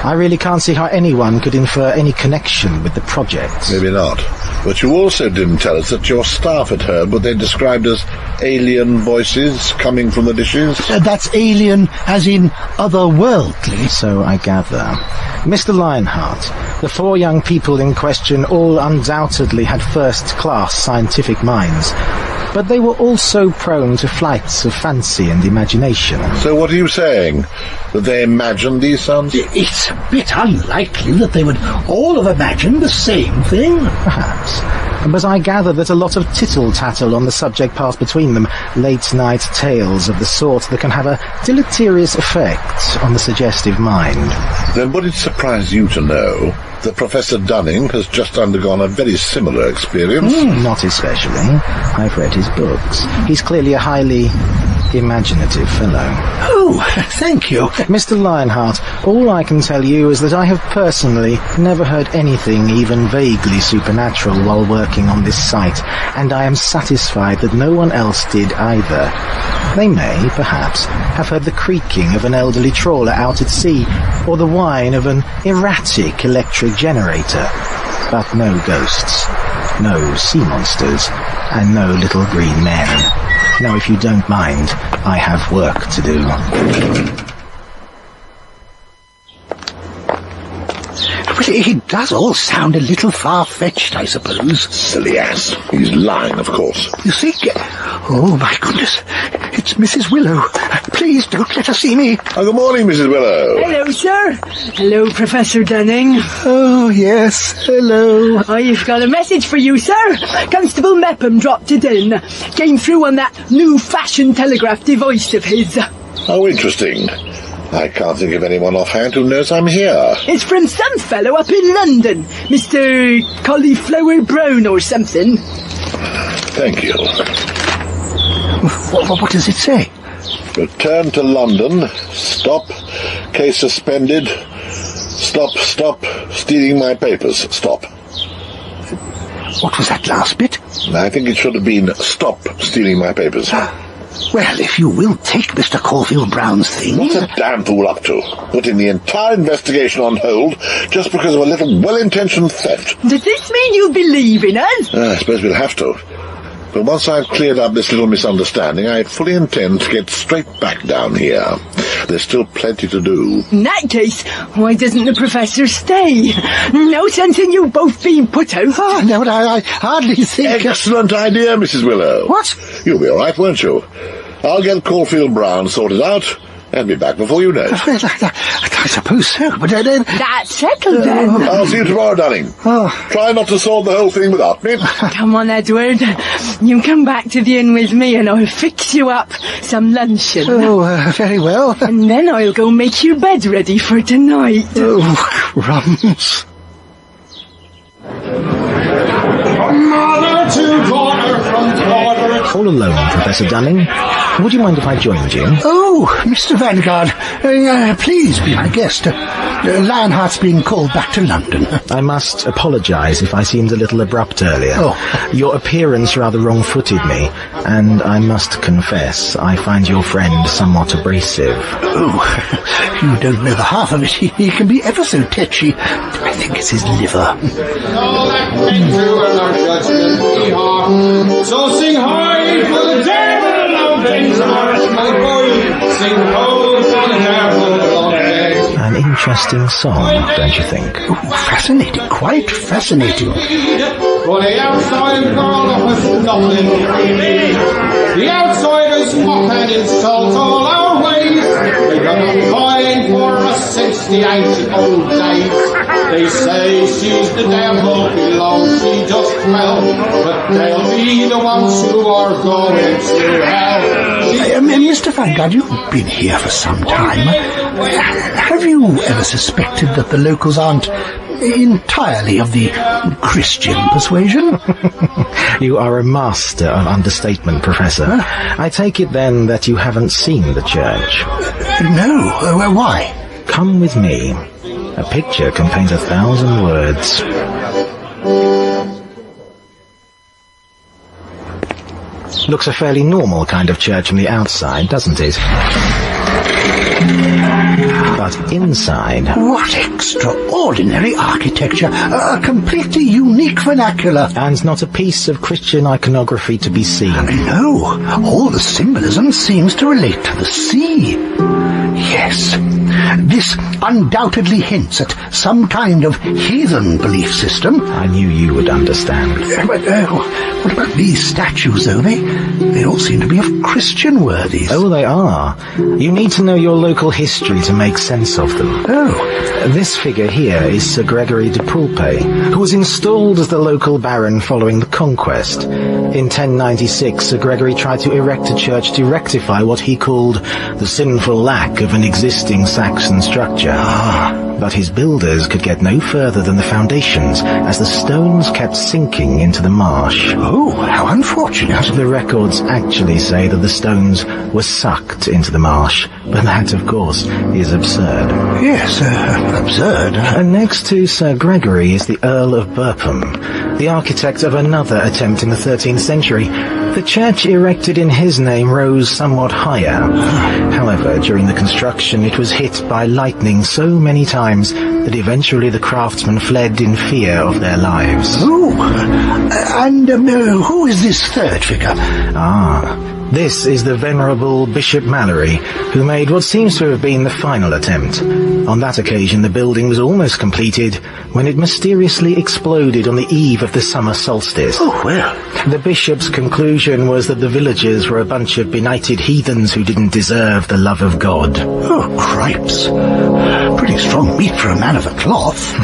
I really can't see how anyone could infer any connection with the project. Maybe not. But you also didn't tell us that your staff had heard what they described as alien voices coming from the dishes. That's alien as in otherworldly. So I gather. Mr. Lionheart, the 4 young people in question all undoubtedly had first-class scientific minds, but they were also prone to flights of fancy and imagination. So what are you saying? That they imagined these sounds? It's a bit unlikely that they would all have imagined the same thing. Perhaps. But I gather that a lot of tittle-tattle on the subject passed between them, late-night tales of the sort that can have a deleterious effect on the suggestive mind. Then would it surprise you to know that Professor Dunning has just undergone a very similar experience? Not especially. I've read his books. He's clearly a highly imaginative fellow. Oh, thank you. Mr. Lionheart, all I can tell you is that I have personally never heard anything even vaguely supernatural while working on this site, and I am satisfied that no one else did either. They may, perhaps, have heard the creaking of an elderly trawler out at sea, or the whine of an erratic electric generator, but no ghosts, no sea monsters, and no little green men. Now, if you don't mind, I have work to do. Well, it does all sound a little far-fetched, I suppose. Silly ass. He's lying, of course. You see? Oh, my goodness. It's Mrs. Willow. Please don't let her see me. Oh, good morning, Mrs. Willow. Hello, sir. Hello, Professor Dunning. Oh, yes. Hello. I've got a message for you, sir. Constable Mepham dropped it in. Came through on that new-fashioned telegraph device of his. How interesting. I can't think of anyone offhand who knows I'm here. It's from some fellow up in London. Mr. Cauliflower Brown or something. Thank you. What does it say? Return to London. Stop. Case suspended. Stop, stealing my papers. Stop. What was that last bit? I think it should have been stop stealing my papers. Well, if you will take Mr. Caulfield Brown's thing... What's the damn fool up to? Putting the entire investigation on hold just because of a little well-intentioned theft. Does this mean you believe in us? I suppose we'll have to. But once I've cleared up this little misunderstanding, I fully intend to get straight back down here. There's still plenty to do. In that case, why doesn't the Professor stay? No sense in you both being put out. Ah, no, but I hardly think... Excellent idea, Mrs. Willow. What? You'll be all right, won't you? I'll get Caulfield Brown sorted out and be back before you know it. Well, I suppose so, but then... That's settled then. I'll see you tomorrow, Dunning. Try not to sort the whole thing without me. Come on, Edward. You come back to the inn with me and I'll fix you up some luncheon. Oh, very well. And then I'll go make your bed ready for tonight. Oh, crumbs. Mother to daughter from daughter. All alone, Professor Dunning. Would you mind if I joined you? Oh, Mr. Vanguard, please be my guest. Lionheart's been called back to London. I must apologise if I seemed a little abrupt earlier. Oh. Your appearance rather wrong-footed me, and I must confess I find your friend somewhat abrasive. Oh, you don't know the half of it. He can be ever so tetchy. I think it's his liver. So sing high for the devil of Denge Marsh, my boy. Sing ho for the devil of Denge. An interesting song, don't you think? Oh, fascinating, quite fascinating. For the outside girl offers nothing freely. The outsiders mock and insult all our ways. They've got a fine for us since the ancient old days. They say she's the devil below, she just fell, but they'll be the ones who are going to hell. Mr. Vanguard, you've been here for some time. Have you ever suspected that the locals aren't entirely of the Christian persuasion? You are a master of understatement, Professor. I take it then that you haven't seen the church. No. Why? Come with me. A picture contains 1,000 words. Looks a fairly normal kind of church from the outside, doesn't it? But inside... What extraordinary architecture! A completely unique vernacular. And not a piece of Christian iconography to be seen. No, all the symbolism seems to relate to the sea. Yes, this undoubtedly hints at some kind of heathen belief system. I knew you would understand. But what about these statues, though? They all seem to be of Christian worthies. Oh, they are. You need to know your local history to make sense of them. Oh. This figure here is Sir Gregory de Pulpe, who was installed as the local baron following the conquest. In 1096, Sir Gregory tried to erect a church to rectify what he called the sinful lack of an existing Saxon structure. But his builders could get no further than the foundations, as the stones kept sinking into the marsh. Oh, how unfortunate. The records actually say that the stones were sucked into the marsh, but that, of course, is absurd. Yes, absurd. And next to Sir Gregory is the Earl of Burpham, the architect of another attempt in the 13th century. The church erected in his name rose somewhat higher. However, during the construction it was hit by lightning so many times that eventually the craftsmen fled in fear of their lives. Oh, and who is this third figure? This is the venerable Bishop Mallory, who made what seems to have been the final attempt. On that occasion the building was almost completed when it mysteriously exploded on the eve of the summer solstice. Oh, well. The bishop's conclusion was that the villagers were a bunch of benighted heathens who didn't deserve the love of God. Oh, cripes. Pretty strong meat for a man of the cloth.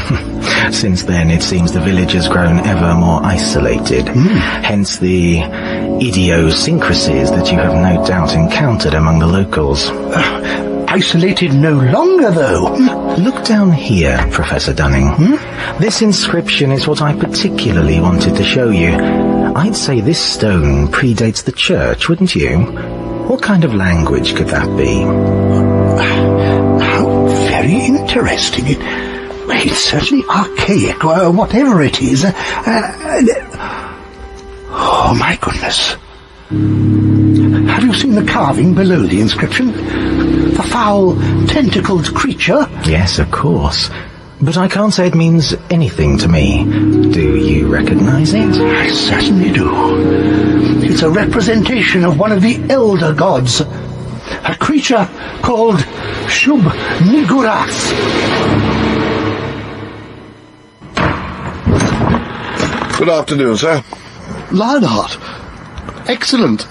Since then, it seems the village has grown ever more isolated. Hence the idiosyncrasies that you have no doubt encountered among the locals. Isolated no longer, though. Look down here, Professor Dunning. This inscription is what I particularly wanted to show you. I'd say this stone predates the church, wouldn't you? What kind of language could that be? How very interesting. It's certainly archaic, whatever it is. Oh, my goodness. Have you seen the carving below the inscription? The foul, tentacled creature? Yes, of course. but I can't say it means anything to me. Do you recognize it? I certainly do. It's a representation of one of the elder gods. A creature called Shub-Niggurath. Good afternoon, sir. Lionheart. Excellent.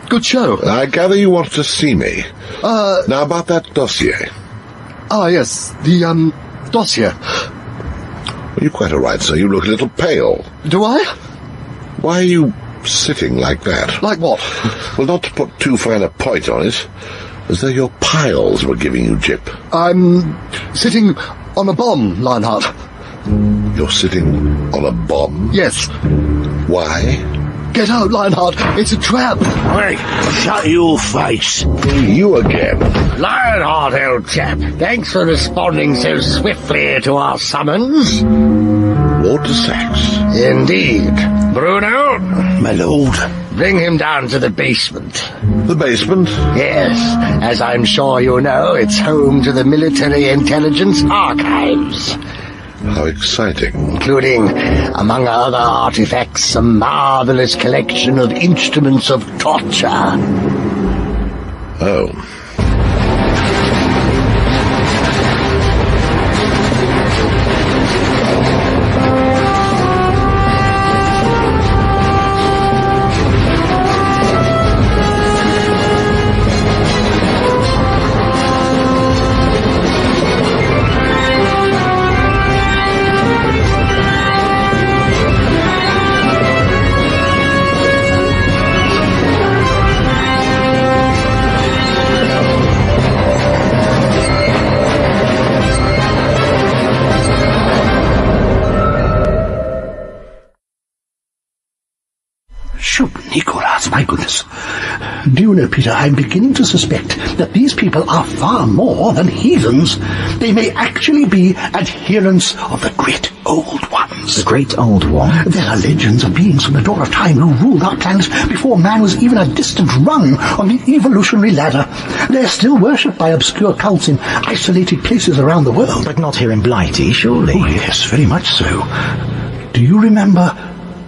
Good show. I gather you want to see me. Now about that dossier. Yes, the, dossier. Well, you're quite all right, sir. You look a little pale. Do I? Why are you sitting like that? Like what? Well, not to put too fine a point on it, as though your piles were giving you jip. I'm sitting on a bomb, Lionheart. You're sitting on a bomb? Yes. Why? Get out, Lionheart. It's a trap. Hey, shut your face. You again. Lionheart, old chap. Thanks for responding so swiftly to our summons. Water Sacks. Indeed. Bruno? My lord. Bring him down to the basement. The basement? Yes. As I'm sure you know, it's home to the Military Intelligence Archives. How exciting. Including, among other artifacts, a marvelous collection of instruments of torture. Oh. Shub-Niggurath, my goodness. Do you know, Peter, I'm beginning to suspect that these people are far more than heathens. They may actually be adherents of the Great Old Ones. The Great Old One? There are legends of beings from the dawn of time who ruled our planet before man was even a distant rung on the evolutionary ladder. They're still worshipped by obscure cults in isolated places around the world. But not here in Blighty, surely? Oh, yes, very much so. Do you remember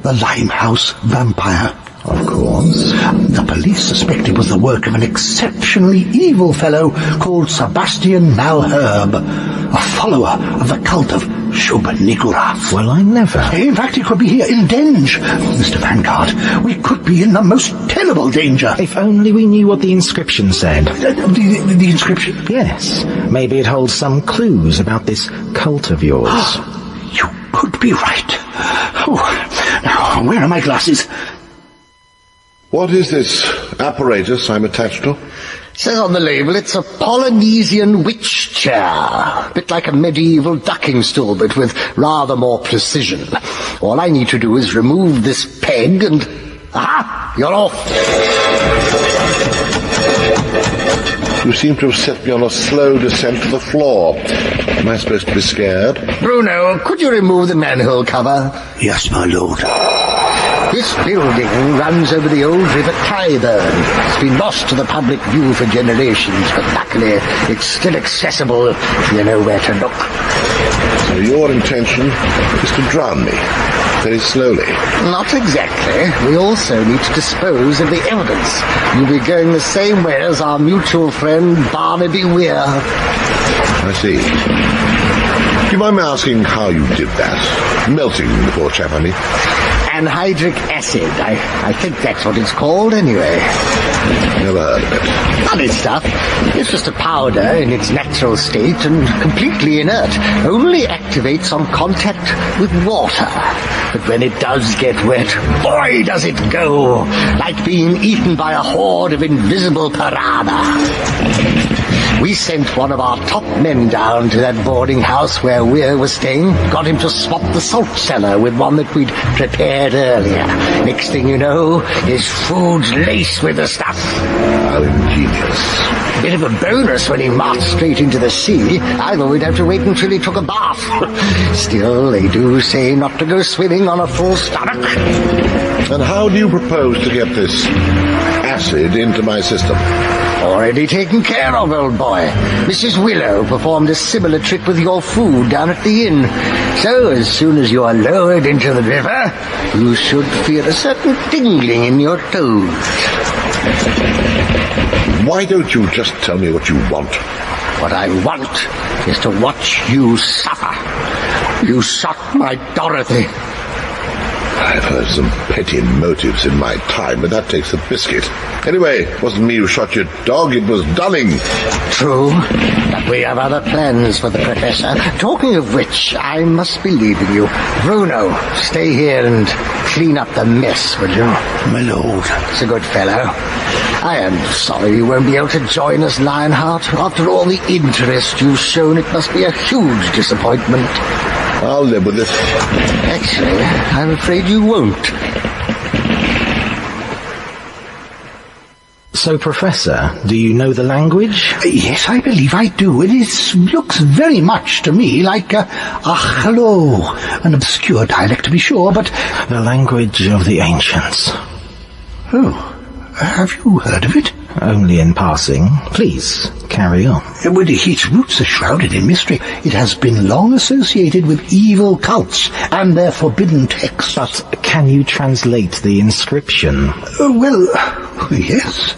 the Limehouse vampire? Of course. The police suspect it was the work of an exceptionally evil fellow called Sebastian Malherbe, a follower of the cult of Shub-Niggurath. Well, I never. In fact, it could be here in Denge. Mr. Vanguard, we could be in the most terrible danger. If only we knew what the inscription said. The inscription? Yes. Maybe it holds some clues about this cult of yours. You could be right. Oh, now, where are my glasses? What is this apparatus I'm attached to? Says on the label it's a Polynesian witch chair. A bit like a medieval ducking stool, but with rather more precision. All I need to do is remove this peg and... Aha! You're off! You seem to have set me on a slow descent to the floor. Am I supposed to be scared? Bruno, could you remove the manhole cover? Yes, my lord. This building runs over the old River Tyburn. It's been lost to the public view for generations, but luckily it's still accessible if you know where to look. So your intention is to drown me, very slowly? Not exactly. We also need to dispose of the evidence. You'll be going the same way as our mutual friend Barnaby Weir. I see. Do you mind me asking how you did that? Melting the poor chap, I mean. Anhydric acid. I think that's what it's called anyway. Never heard of it. Funny stuff. It's just a powder in its natural state and completely inert. Only activates on contact with water. But when it does get wet, boy does it go! Like being eaten by a horde of invisible piranha. We sent one of our top men down to that boarding house where Weir was staying, got him to swap the salt cellar with one that we'd prepared earlier. Next thing you know, his food's laced with the stuff. How ingenious. Bit of a bonus when he marched straight into the sea. I thought we'd have to wait until he took a bath. Still, they do say not to go swimming on a full stomach. And how do you propose to get this acid into my system. Already taken care of, old boy. Mrs. Willow performed a similar trick with your food down at the inn. So, as soon as you are lowered into the river, you should feel a certain tingling in your toes. Why don't you just tell me what you want? What I want is to watch you suffer. You shot my Dorothy. I've heard some petty motives in my time, but that takes the biscuit. Anyway, it wasn't me who shot your dog, it was Dunning. True, but we have other plans for the Professor. Talking of which, I must be leaving you. Bruno, stay here and clean up the mess, will you? My lord. It's a good fellow. I am sorry you won't be able to join us, Lionheart. After all the interest you've shown, it must be a huge disappointment. I'll live with it. Actually, I'm afraid you won't. So, Professor, do you know the language? Yes, I believe I do. It looks very much to me like hello. An obscure dialect, to be sure, but... The language of the ancients. Oh, have you heard of it? Only in passing. Please, carry on. Well, its roots are shrouded in mystery. It has been long associated with evil cults and their forbidden texts. But can you translate the inscription? Well, yes.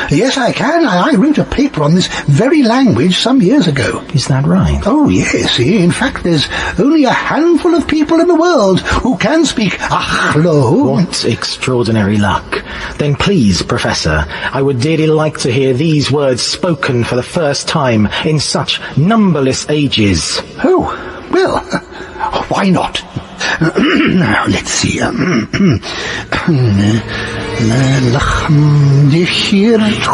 Yes, I can. I wrote a paper on this very language some years ago. Is that right? Oh, yes. In fact, there's only a handful of people in the world who can speak Achlo. What extraordinary luck. Then please, Professor, I would dearly like to hear these words spoken for the first time in such numberless ages. Oh, well, why not? Now, let's see.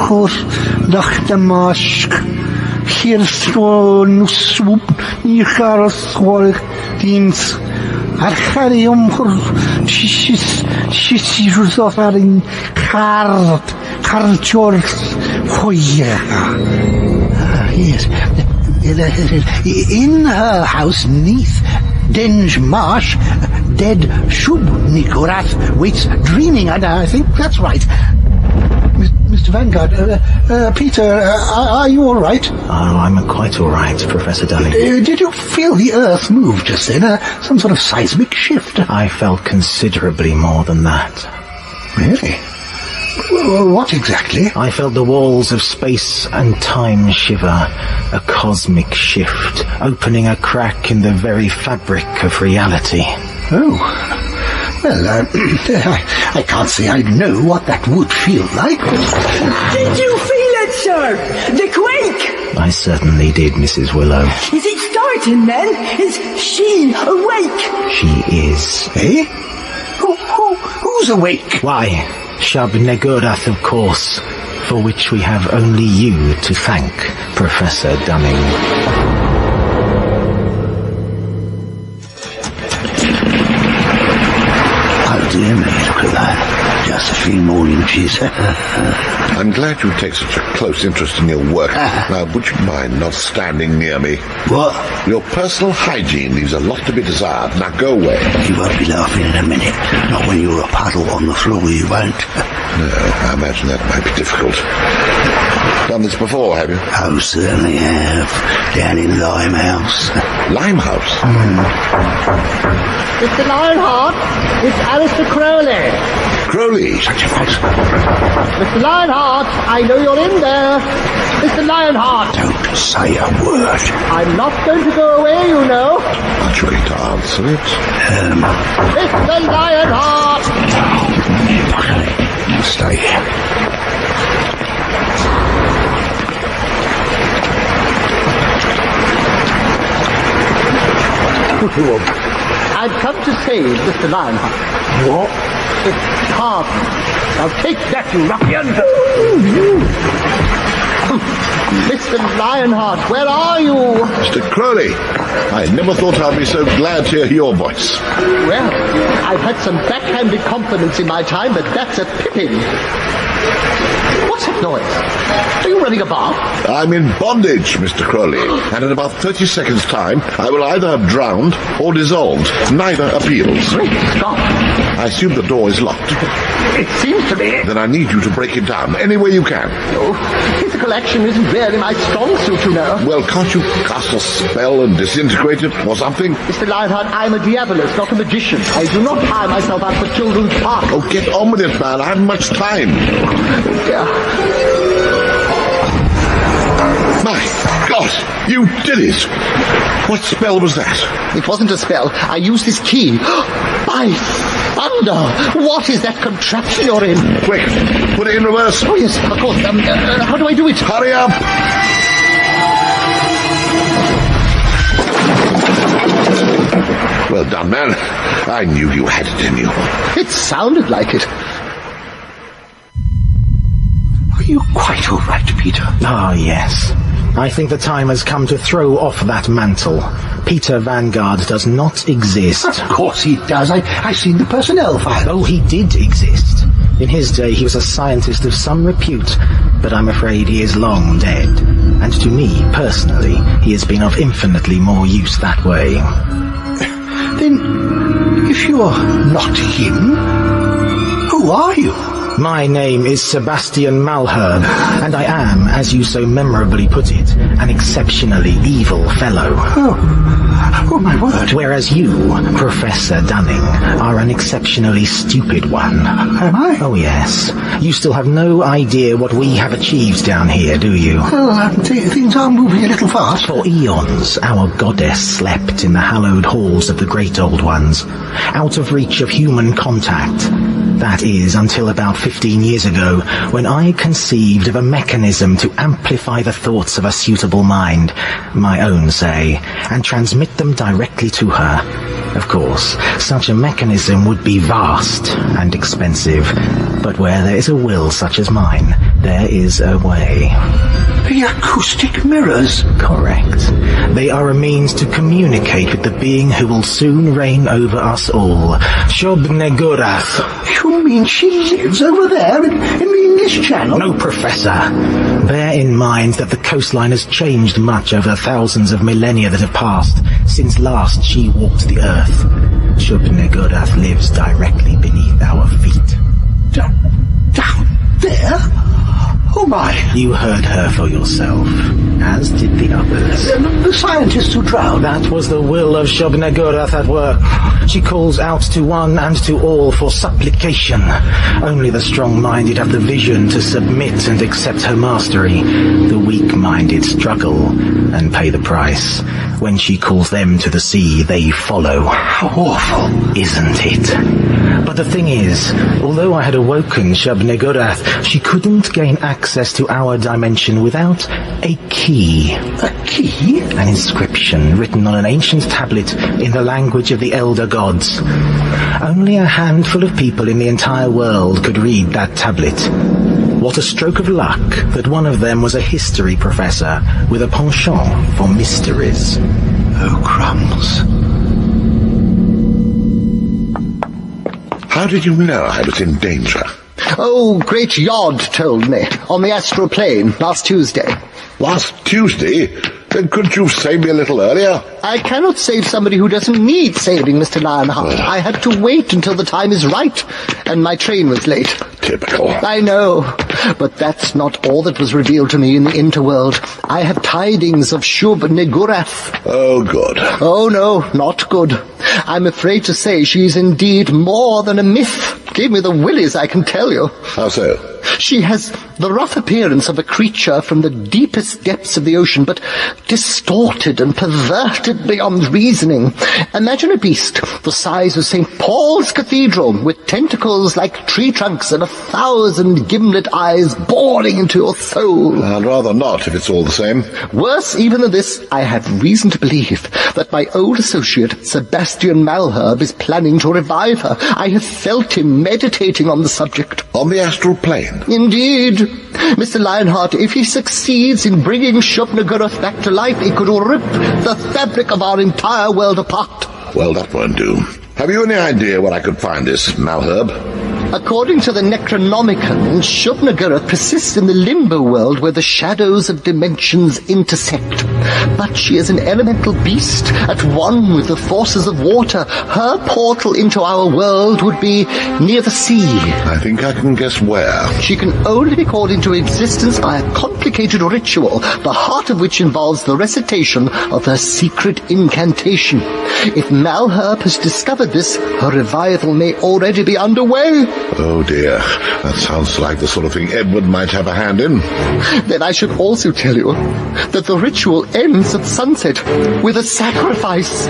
Denge Marsh, Heerstone, Swoop, Nicharas, Teens, Archarium, Shishis of Arin, Carchors, yes. In her house, neath Denge Marsh, dead Shub Nikorath waits dreaming, and I think that's right. Mr. Vanguard, Peter, are you all right? Oh, I'm quite all right, Professor Dunning. Did you feel the earth move just then? Some sort of seismic shift? I felt considerably more than that. Really? What exactly? I felt the walls of space and time shiver, a cosmic shift, opening a crack in the very fabric of reality. Oh. Well, I can't say I know what that would feel like. Did you feel it, sir? The quake? I certainly did, Mrs. Willow. Is it starting, then? Is she awake? She is. Eh? Who's awake? Why, Shub Negorath, of course, for which we have only you to thank, Professor Dunning. Dear me, look at that. Just a few more inches. I'm glad you take such a close interest in your work. Now, would you mind not standing near me? What? Your personal hygiene leaves a lot to be desired. Now go away. You won't be laughing in a minute. Not when you're a puddle on the floor, you won't. No, I imagine that might be difficult. Done this before, have you? Oh, certainly have. Down in Limehouse. Limehouse? Mr. Lionheart, it's Alistair Crowley. Crowley? Such a voice. Mr. Lionheart, I know you're in there. Mr. Lionheart. Don't say a word. I'm not going to go away, you know. Aren't you ready to answer it? Mr. Lionheart. Stay here. I've come to save Mr. Lionheart. What? It's pardon. Now take that, you ruffian! Mr. Lionheart, where are you? Mr. Crowley, I never thought I'd be so glad to hear your voice. Well, I've had some backhanded compliments in my time, but that's a pippin. What's that noise? Are you running a bar? I'm in bondage, Mr. Crowley, and in about 30 seconds' time, I will either have drowned or dissolved. Neither appeals. Great Scott! I assume the door is locked. It seems to be. Then I need you to break it down, any way you can. Oh, physical action isn't really my strong suit, you know. Well, can't you cast a spell and disintegrate it, or something? Mr. Lionheart, I'm a diabolist, not a magician. I do not hire myself out for children's park. Oh, get on with it, man. I haven't much time. Yeah. My God, you did it! What spell was that? It wasn't a spell. I used this key. By thunder! What is that contraption you're in? Quick, put it in reverse. Oh, yes, of course. How do I do it? Hurry up! Well done, man. I knew you had it in you. It sounded like it. Are you quite all right, Peter? Ah, yes. I think the time has come to throw off that mantle. Peter Vanguard does not exist. Of course he does. I've seen the personnel file. Oh, he did exist. In his day, he was a scientist of some repute, but I'm afraid he is long dead. And to me, personally, he has been of infinitely more use that way. Then, if you're not him, who are you? My name is Sebastian Malherbe, and I am, as you so memorably put it, an exceptionally evil fellow. Oh my word. Whereas you, Professor Dunning, are an exceptionally stupid one. Am I? Oh yes. You still have no idea what we have achieved down here, do you? Well, things are moving a little fast. For eons, our goddess slept in the hallowed halls of the Great Old Ones, out of reach of human contact. That is, until about 15 years ago, when I conceived of a mechanism to amplify the thoughts of a suitable mind, my own, say, and transmit them directly to her. Of course, such a mechanism would be vast and expensive, but where there is a will such as mine, there is a way. The acoustic mirrors? Correct. They are a means to communicate with the being who will soon reign over us all, Shub-Negurath. You mean she lives over there in the English Channel? No, Professor. Bear in mind that the coastline has changed much over the thousands of millennia that have passed since last she walked the earth. Shub-Negurath lives directly beneath our feet. Down there? Oh my. You heard her for yourself, as did the others. The scientists who drowned. That was the will of Shub-Negurath at work. She calls out to one and to all for supplication. Only the strong-minded have the vision to submit and accept her mastery. The weak-minded struggle and pay the price. When she calls them to the sea, they follow. How awful. Isn't it? But the thing is, although I had awoken Shub-Negurath, she couldn't gain access to our dimension without a key. A key? An inscription written on an ancient tablet in the language of the Elder Gods. Only a handful of people in the entire world could read that tablet. What a stroke of luck that one of them was a history professor with a penchant for mysteries. Oh, crumbs. How did you know I was in danger? Oh, Great Yod told me, on the astral plane, last Tuesday. Last Tuesday? Then couldn't you have saved me a little earlier? I cannot save somebody who doesn't need saving, Mr. Lionheart. I had to wait until the time is right, and my train was late. Typical. I know, but that's not all that was revealed to me in the interworld. I have tidings of Shub-Negurath. Oh, good. Oh, no, not good. I'm afraid to say she's indeed more than a myth. Gave me the willies, I can tell you. How so? She has the rough appearance of a creature from the deepest depths of the ocean, but distorted and perverted beyond reasoning. Imagine a beast the size of St. Paul's Cathedral, with tentacles like tree trunks and 1,000 gimlet eyes boring into your soul. I'd rather not, if it's all the same. Worse even than this, I have reason to believe that my old associate, Sebastian Malherbe, is planning to revive her. I have felt him meditating on the subject. On the astral plane? Indeed. Mr. Lionheart, if he succeeds in bringing Shub-Negurath back to life, he could rip the fabric of our entire world apart. Well, that won't do. Have you any idea where I could find this Malherbe? According to the Necronomicon, Shub-Niggurath persists in the limbo world where the shadows of dimensions intersect. But she is an elemental beast, at one with the forces of water. Her portal into our world would be near the sea. I think I can guess where. She can only be called into existence by a complicated ritual, the heart of which involves the recitation of her secret incantation. If Malherb has discovered this, her revival may already be underway. Oh dear, that sounds like the sort of thing Edward might have a hand in. Then I should also tell you that the ritual ends at sunset with a sacrifice.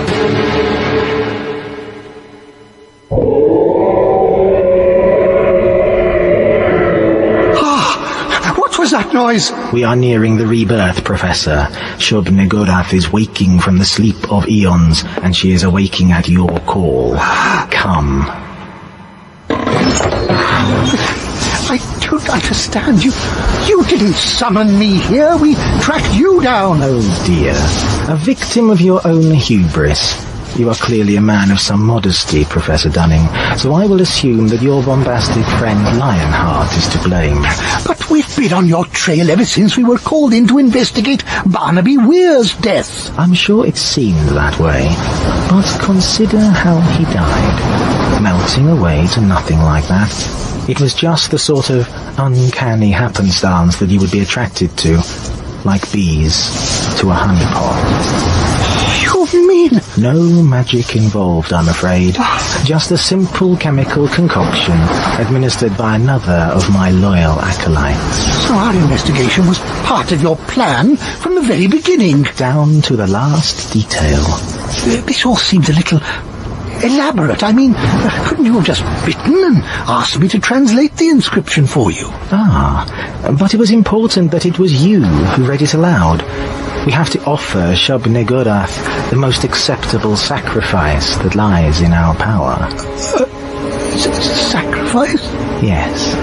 What was that noise? We are nearing the rebirth, Professor. Shub-Niggurath is waking from the sleep of eons, and she is awaking at your call. Come. I don't understand. You didn't summon me here. We tracked you down. Oh dear. A victim of your own hubris. You are clearly a man of some modesty, Professor Dunning, so I will assume that your bombastic friend Lionheart is to blame. But we've been on your trail ever since we were called in to investigate Barnaby Weir's death. I'm sure it seemed that way, but consider how he died. Melting away to nothing like that. It was just the sort of uncanny happenstance that you would be attracted to, like bees to a honeypot. You mean? No magic involved, I'm afraid. Just a simple chemical concoction administered by another of my loyal acolytes. So our investigation was part of your plan from the very beginning. Down to the last detail. This all seems a little elaborate. I mean, couldn't you have just written and asked me to translate the inscription for you? But it was important that it was you who read it aloud. We have to offer Shub-Niggurath the most acceptable sacrifice that lies in our power. Sacrifice? Yes.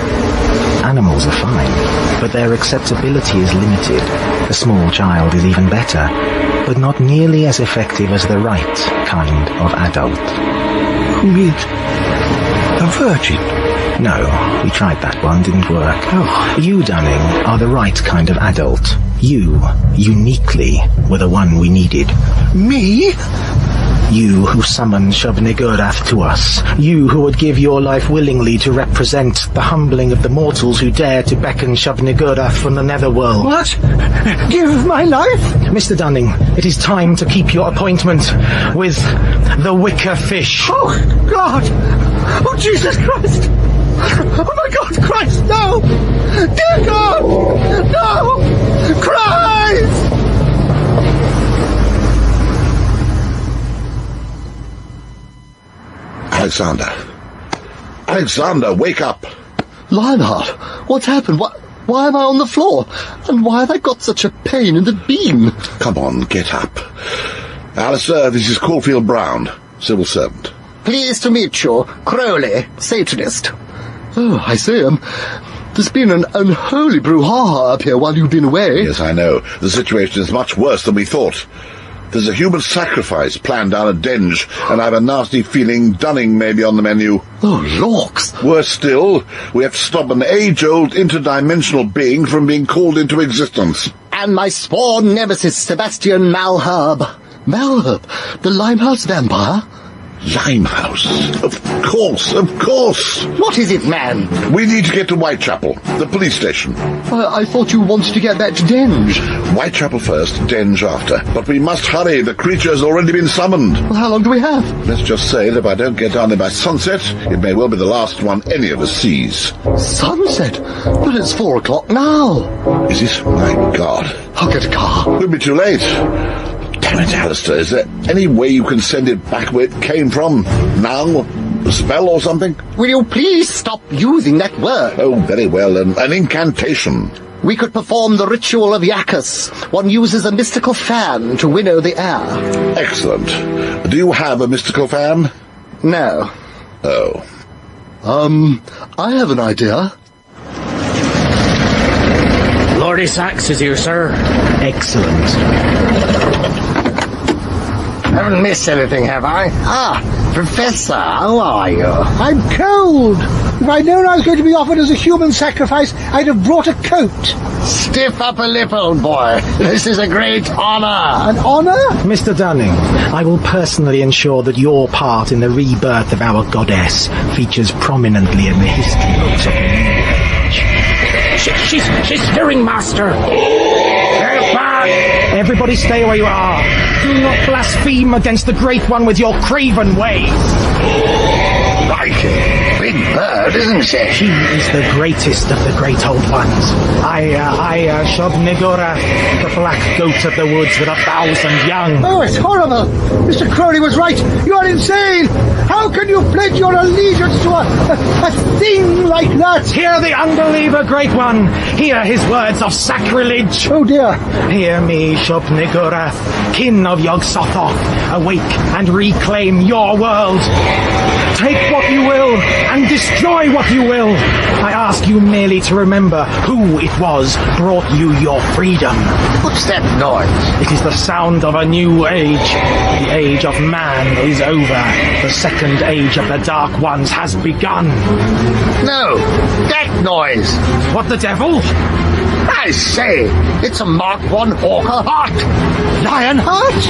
Animals are fine, but their acceptability is limited. A small child is even better, but not nearly as effective as the right kind of adult. You mean a virgin? No, we tried that one, didn't work. Oh. You, Dunning, are the right kind of adult. You, uniquely, were the one we needed. Me? You who summoned Shub-Niggurath to us. You who would give your life willingly to represent the humbling of the mortals who dare to beckon Shub-Niggurath from the netherworld. What? Give my life? Mr. Dunning, it is time to keep your appointment with the Wicker Fish. Oh, God! Oh, Jesus Christ! Oh, my God, Christ, no! Dear God! No! Christ! Alexander, wake up! Lionheart, what's happened? Why am I on the floor? And why have I got such a pain in the beam? Come on, get up. Alistair, this is Caulfield Brown, civil servant. Pleased to meet you, Crowley, Satanist. Oh, I see him. There's been an unholy brouhaha up here while you've been away. Yes, I know. The situation is much worse than we thought. There's a human sacrifice planned down at Denge, and I have a nasty feeling Dunning may be on the menu. Oh, lorks. Worse still, we have to stop an age-old interdimensional being from being called into existence. And my sworn nemesis, Sebastian Malherb. Malherb? The Limehouse vampire? Limehouse? Of course. What is it, man? We need to get to Whitechapel, the police station. I thought you wanted to get back to Denge. Whitechapel first, Denge after. But we must hurry, the creature has already been summoned. Well, how long do we have? Let's just say that if I don't get down there by sunset, it may well be the last one any of us sees. Sunset? But it's 4 o'clock now. Is it? My God. I'll get a car. We'll be too late. Damn it, Alistair, is there any way you can send it back where it came from? Now? A spell or something? Will you please stop using that word? Oh, very well, an incantation. We could perform the ritual of Yakus. One uses a mystical fan to winnow the air. Excellent. Do you have a mystical fan? No. Oh. I have an idea. Lord Sachs is here, sir. Excellent. Haven't missed anything, have I? Professor, how are you? I'm cold. If I'd known I was going to be offered as a human sacrifice, I'd have brought a coat. Stiff upper lip, old boy. This is a great honour. An honour? Mr. Dunning, I will personally ensure that your part in the rebirth of our goddess features prominently in the history books of the New Age. She's stirring, Master. Help back! Everybody stay where you are. Do not blaspheme against the Great One with your craven ways. Crikey. Big bird, isn't she? She is the greatest of the great old ones. I, Shub-Niggurath, the black goat of the woods with 1,000 young. Oh, it's horrible. Mr. Crowley was right. You are insane. How can you pledge your allegiance to a thing like that? Hear the unbeliever, Great One. Hear his words of sacrilege. Oh, dear. Hear me, Shub-Niggurath, kin of Yog-Sothoth. Awake and reclaim your world. Take what you will and destroy what you will. I ask you merely to remember who it was brought you your freedom. What's that noise? It is the sound of a new age. The age of man is over. The second age of the Dark Ones has begun. No, that noise. What the devil? I say, it's a Mark I Hawker Heart. Lionheart?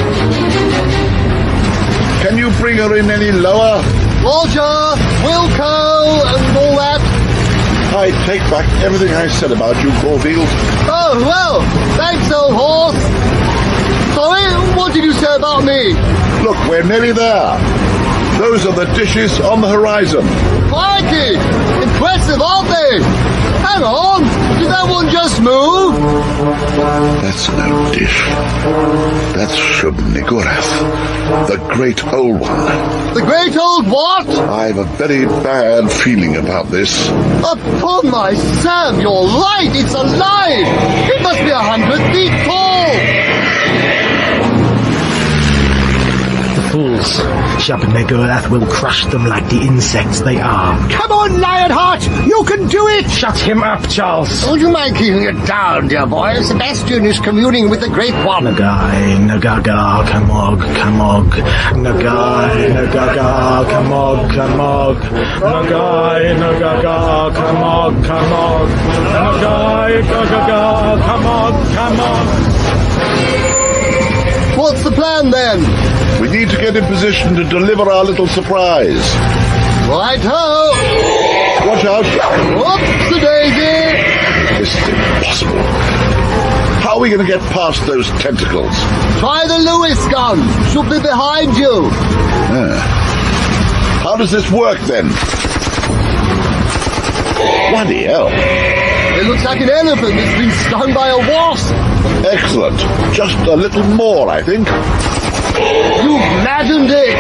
Can you bring her in any lower? Roger, Wilco, and all that. I take back everything I said about you, Caulfield. Oh, well, thanks, old horse. Sorry, what did you say about me? Look, we're nearly there. Those are the dishes on the horizon. Crikey! Impressive, aren't they? Hang on, did that one just move? That's no dish. That's Shub-Niggurath, the great old one. The great old what? I've a very bad feeling about this. Upon my Sam, you're right, it's alive! It must be 100 feet tall! Fools. Shub-Niggurath will crush them like the insects they are. Come on, Lionheart! You can do it! Shut him up, Charles. Don't you mind keeping it down, dear boy? Sebastian is communing with the Great One. Nagai, Nagaga, Kamog, Kamog. Nagai, Nagaga, Kamog, Kamog. Nagai, Nagaga, Kamog, Kamog. Nagai, Nagaga, Kamog, Kamog. What's the plan, then? We need to get in position to deliver our little surprise. Right-ho! Watch out! Whoops-a-daisy! This is impossible. How are we going to get past those tentacles? Try the Lewis gun. Should be behind you. How does this work, then? Bloody hell. It looks like an elephant that's been stung by a wasp. Excellent. Just a little more, I think. You've maddened it.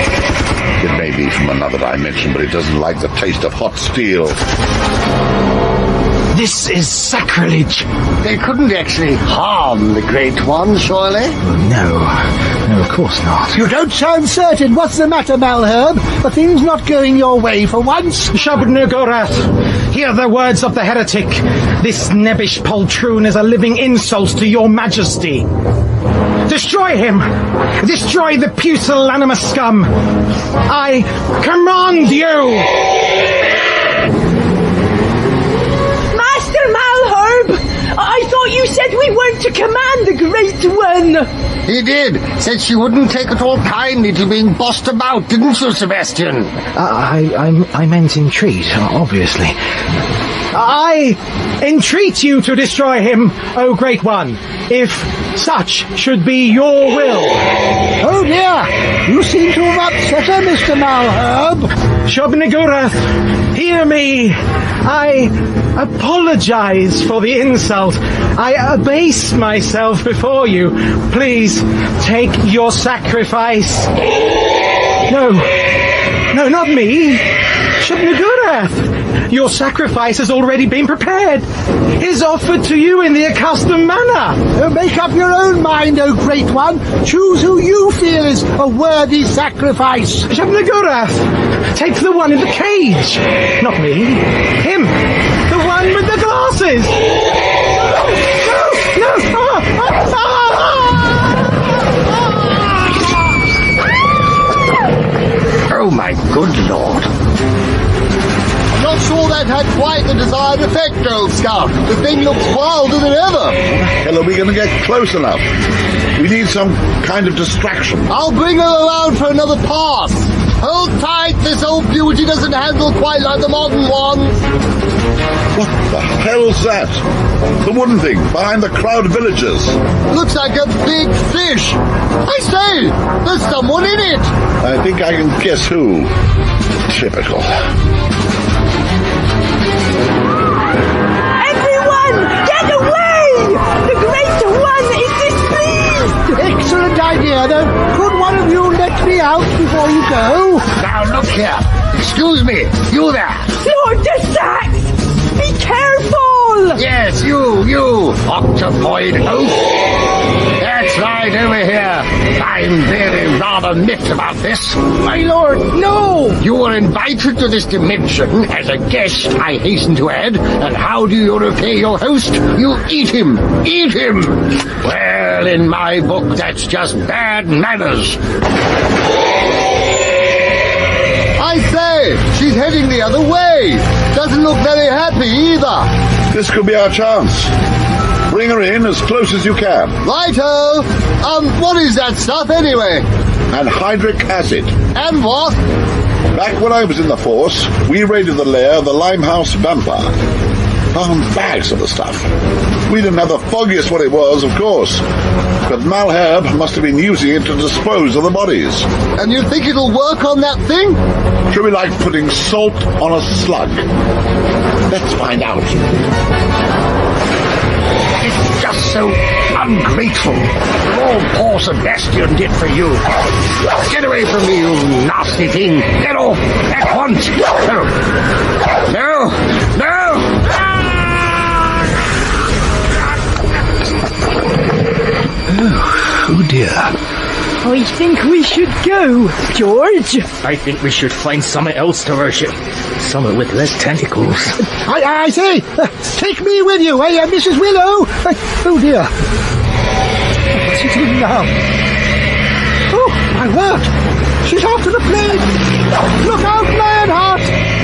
It may be from another dimension, but it doesn't like the taste of hot steel. This is sacrilege. They couldn't actually harm the Great One, surely? No, of course not. You don't sound certain. What's the matter, Malherb? Are things not going your way for once? Shub-Niggurath, hear the words of the heretic. This nebbish poltroon is a living insult to your majesty. Destroy him! Destroy the pusillanimous scum! I command you! Master Malherb! I thought you said we weren't to command the Great One! He did. Said she wouldn't take at all kindly to being bossed about, didn't you, Sebastian? I meant entreat, obviously. I entreat you to destroy him, O Great One, if such should be your will. Oh dear! You seem to have upset her, Mr. Malherb. Shub-Niggurath, hear me. I apologize for the insult. I abase myself before you. Please, take your sacrifice. No, not me. Shub-Niggurath, your sacrifice has already been prepared. Is offered to you in the accustomed manner. Make up your own mind, O Great One. Choose who you feel is a worthy sacrifice. Shub-Niggurath, take the one in the cage. Not me. Him. The one with the glasses. No. Oh, my good lord. Not sure that had quite the desired effect, old scout. The thing looks wilder than ever. Hell, are we going to get close enough? We need some kind of distraction. I'll bring her around for another pass. Hold tight, this old beauty doesn't handle quite like the modern ones. What the hell's that? The wooden thing behind the crowd of villagers. Looks like a big fish. I say, there's someone in it. I think I can guess who. Typical. Everyone, get away! The Great One is displeased! Excellent idea, though. Could one of you let me out before you go? Now look here. Excuse me, you there. Lord de Saxe! Be careful! Yes, you, octopoid oaf. That's right, over here. I'm very rather miffed about this. My lord, no! You were invited to this dimension as a guest, I hasten to add, and how do you repay your host? You eat him! Eat him! Well, in my book, that's just bad manners. I say, she's heading the other way. Doesn't look very happy either. This could be our chance. Bring her in as close as you can. Righto. What is that stuff anyway? Anhydric acid. And what? Back when I was in the force, we raided the lair of the Limehouse vampire. Found bags of the stuff. We didn't have the foggiest what it was, of course. But Malherbe must have been using it to dispose of the bodies. And you think it'll work on that thing? Should be like putting salt on a slug. Let's find out. It's just so ungrateful. All poor Sebastian did for you. Get away from me, you nasty thing. Get off at once. No. Oh dear. I think we should go, George. I think we should find something else to worship. Something with less tentacles. I say, take me with you, Mrs. Willow? Oh dear. What's she doing now? Oh, my word. She's after the plane. Look out, Lionheart.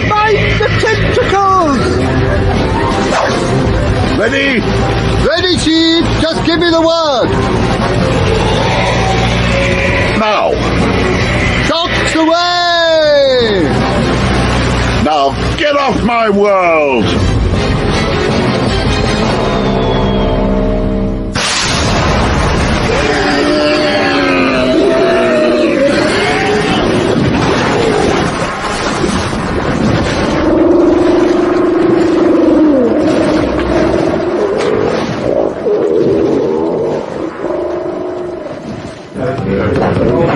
Mind the tentacles. Ready? Ready, Chief. Just give me the word. Now. Shots away! Now get off my world!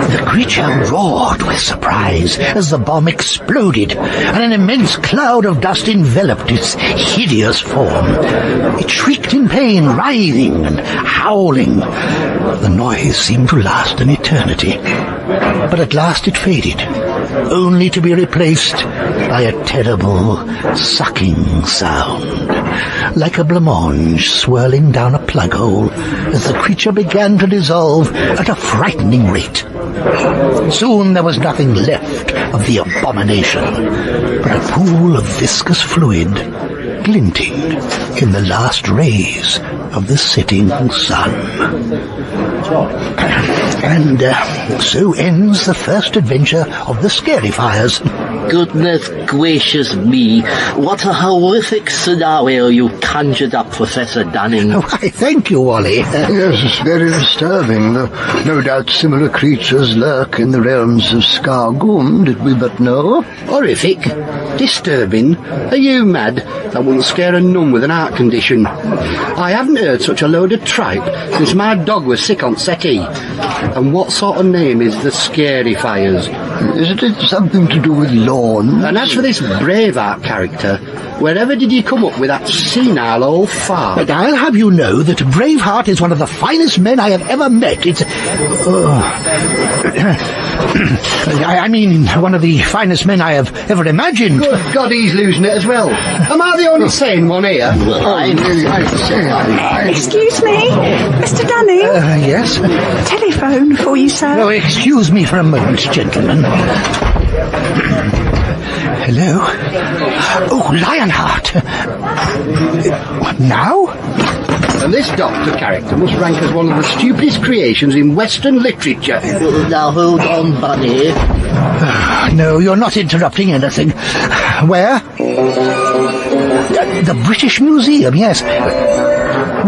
The creature roared with surprise as the bomb exploded, and an immense cloud of dust enveloped its hideous form. It shrieked in pain, writhing and howling. The noise seemed to last an eternity, but at last it faded, only to be replaced by a terrible sucking sound, like a blancmange swirling down a plug hole as the creature began to dissolve at a frightening rate. Soon there was nothing left of the abomination, but a pool of viscous fluid glinting in the last rays of the setting sun. And so ends the first adventure of the Scarifyers. Goodness gracious me, what a horrific scenario you conjured up, Professor Dunning. Why, thank you, Wally. Yes, it's very disturbing. No doubt similar creatures lurk in the realms of Scargoon, did we but know. Horrific? Disturbing? Are you mad? That wouldn't scare a nun with an heart condition. I haven't heard such a load of tripe since my dog was sick on settee. And what sort of name is the Scarifyers? Isn't it something to do with lawn? And as for this Braveheart character, wherever did you come up with that senile old fart? But I'll have you know that Braveheart is one of the finest men I have ever met. It's... I mean, one of the finest men I have ever imagined. Good God, he's losing it as well. Am I the only sane one here? Excuse me, Mr. Dunning? Yes? Telephone for you, sir. Oh, excuse me for a moment, gentlemen. Hello? Oh, Lionheart. Now? And this doctor character must rank as one of the stupidest creations in Western literature. Now hold on, Bunny. No, you're not interrupting anything. Where? The British Museum, yes.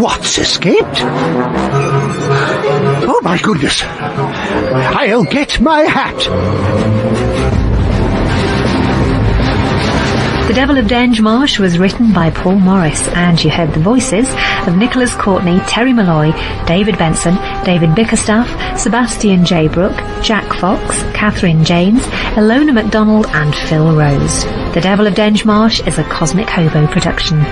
What's escaped? Oh, my goodness. I'll get my hat. The Devil of Denge Marsh was written by Paul Morris, and you heard the voices of Nicholas Courtney, Terry Molloy, David Benson, David Bickerstaff, Sebastian J. Brooke, Jack Fox, Catherine James, Ilona MacDonald and Phil Rose. The Devil of Denge Marsh is a Cosmic Hobo production.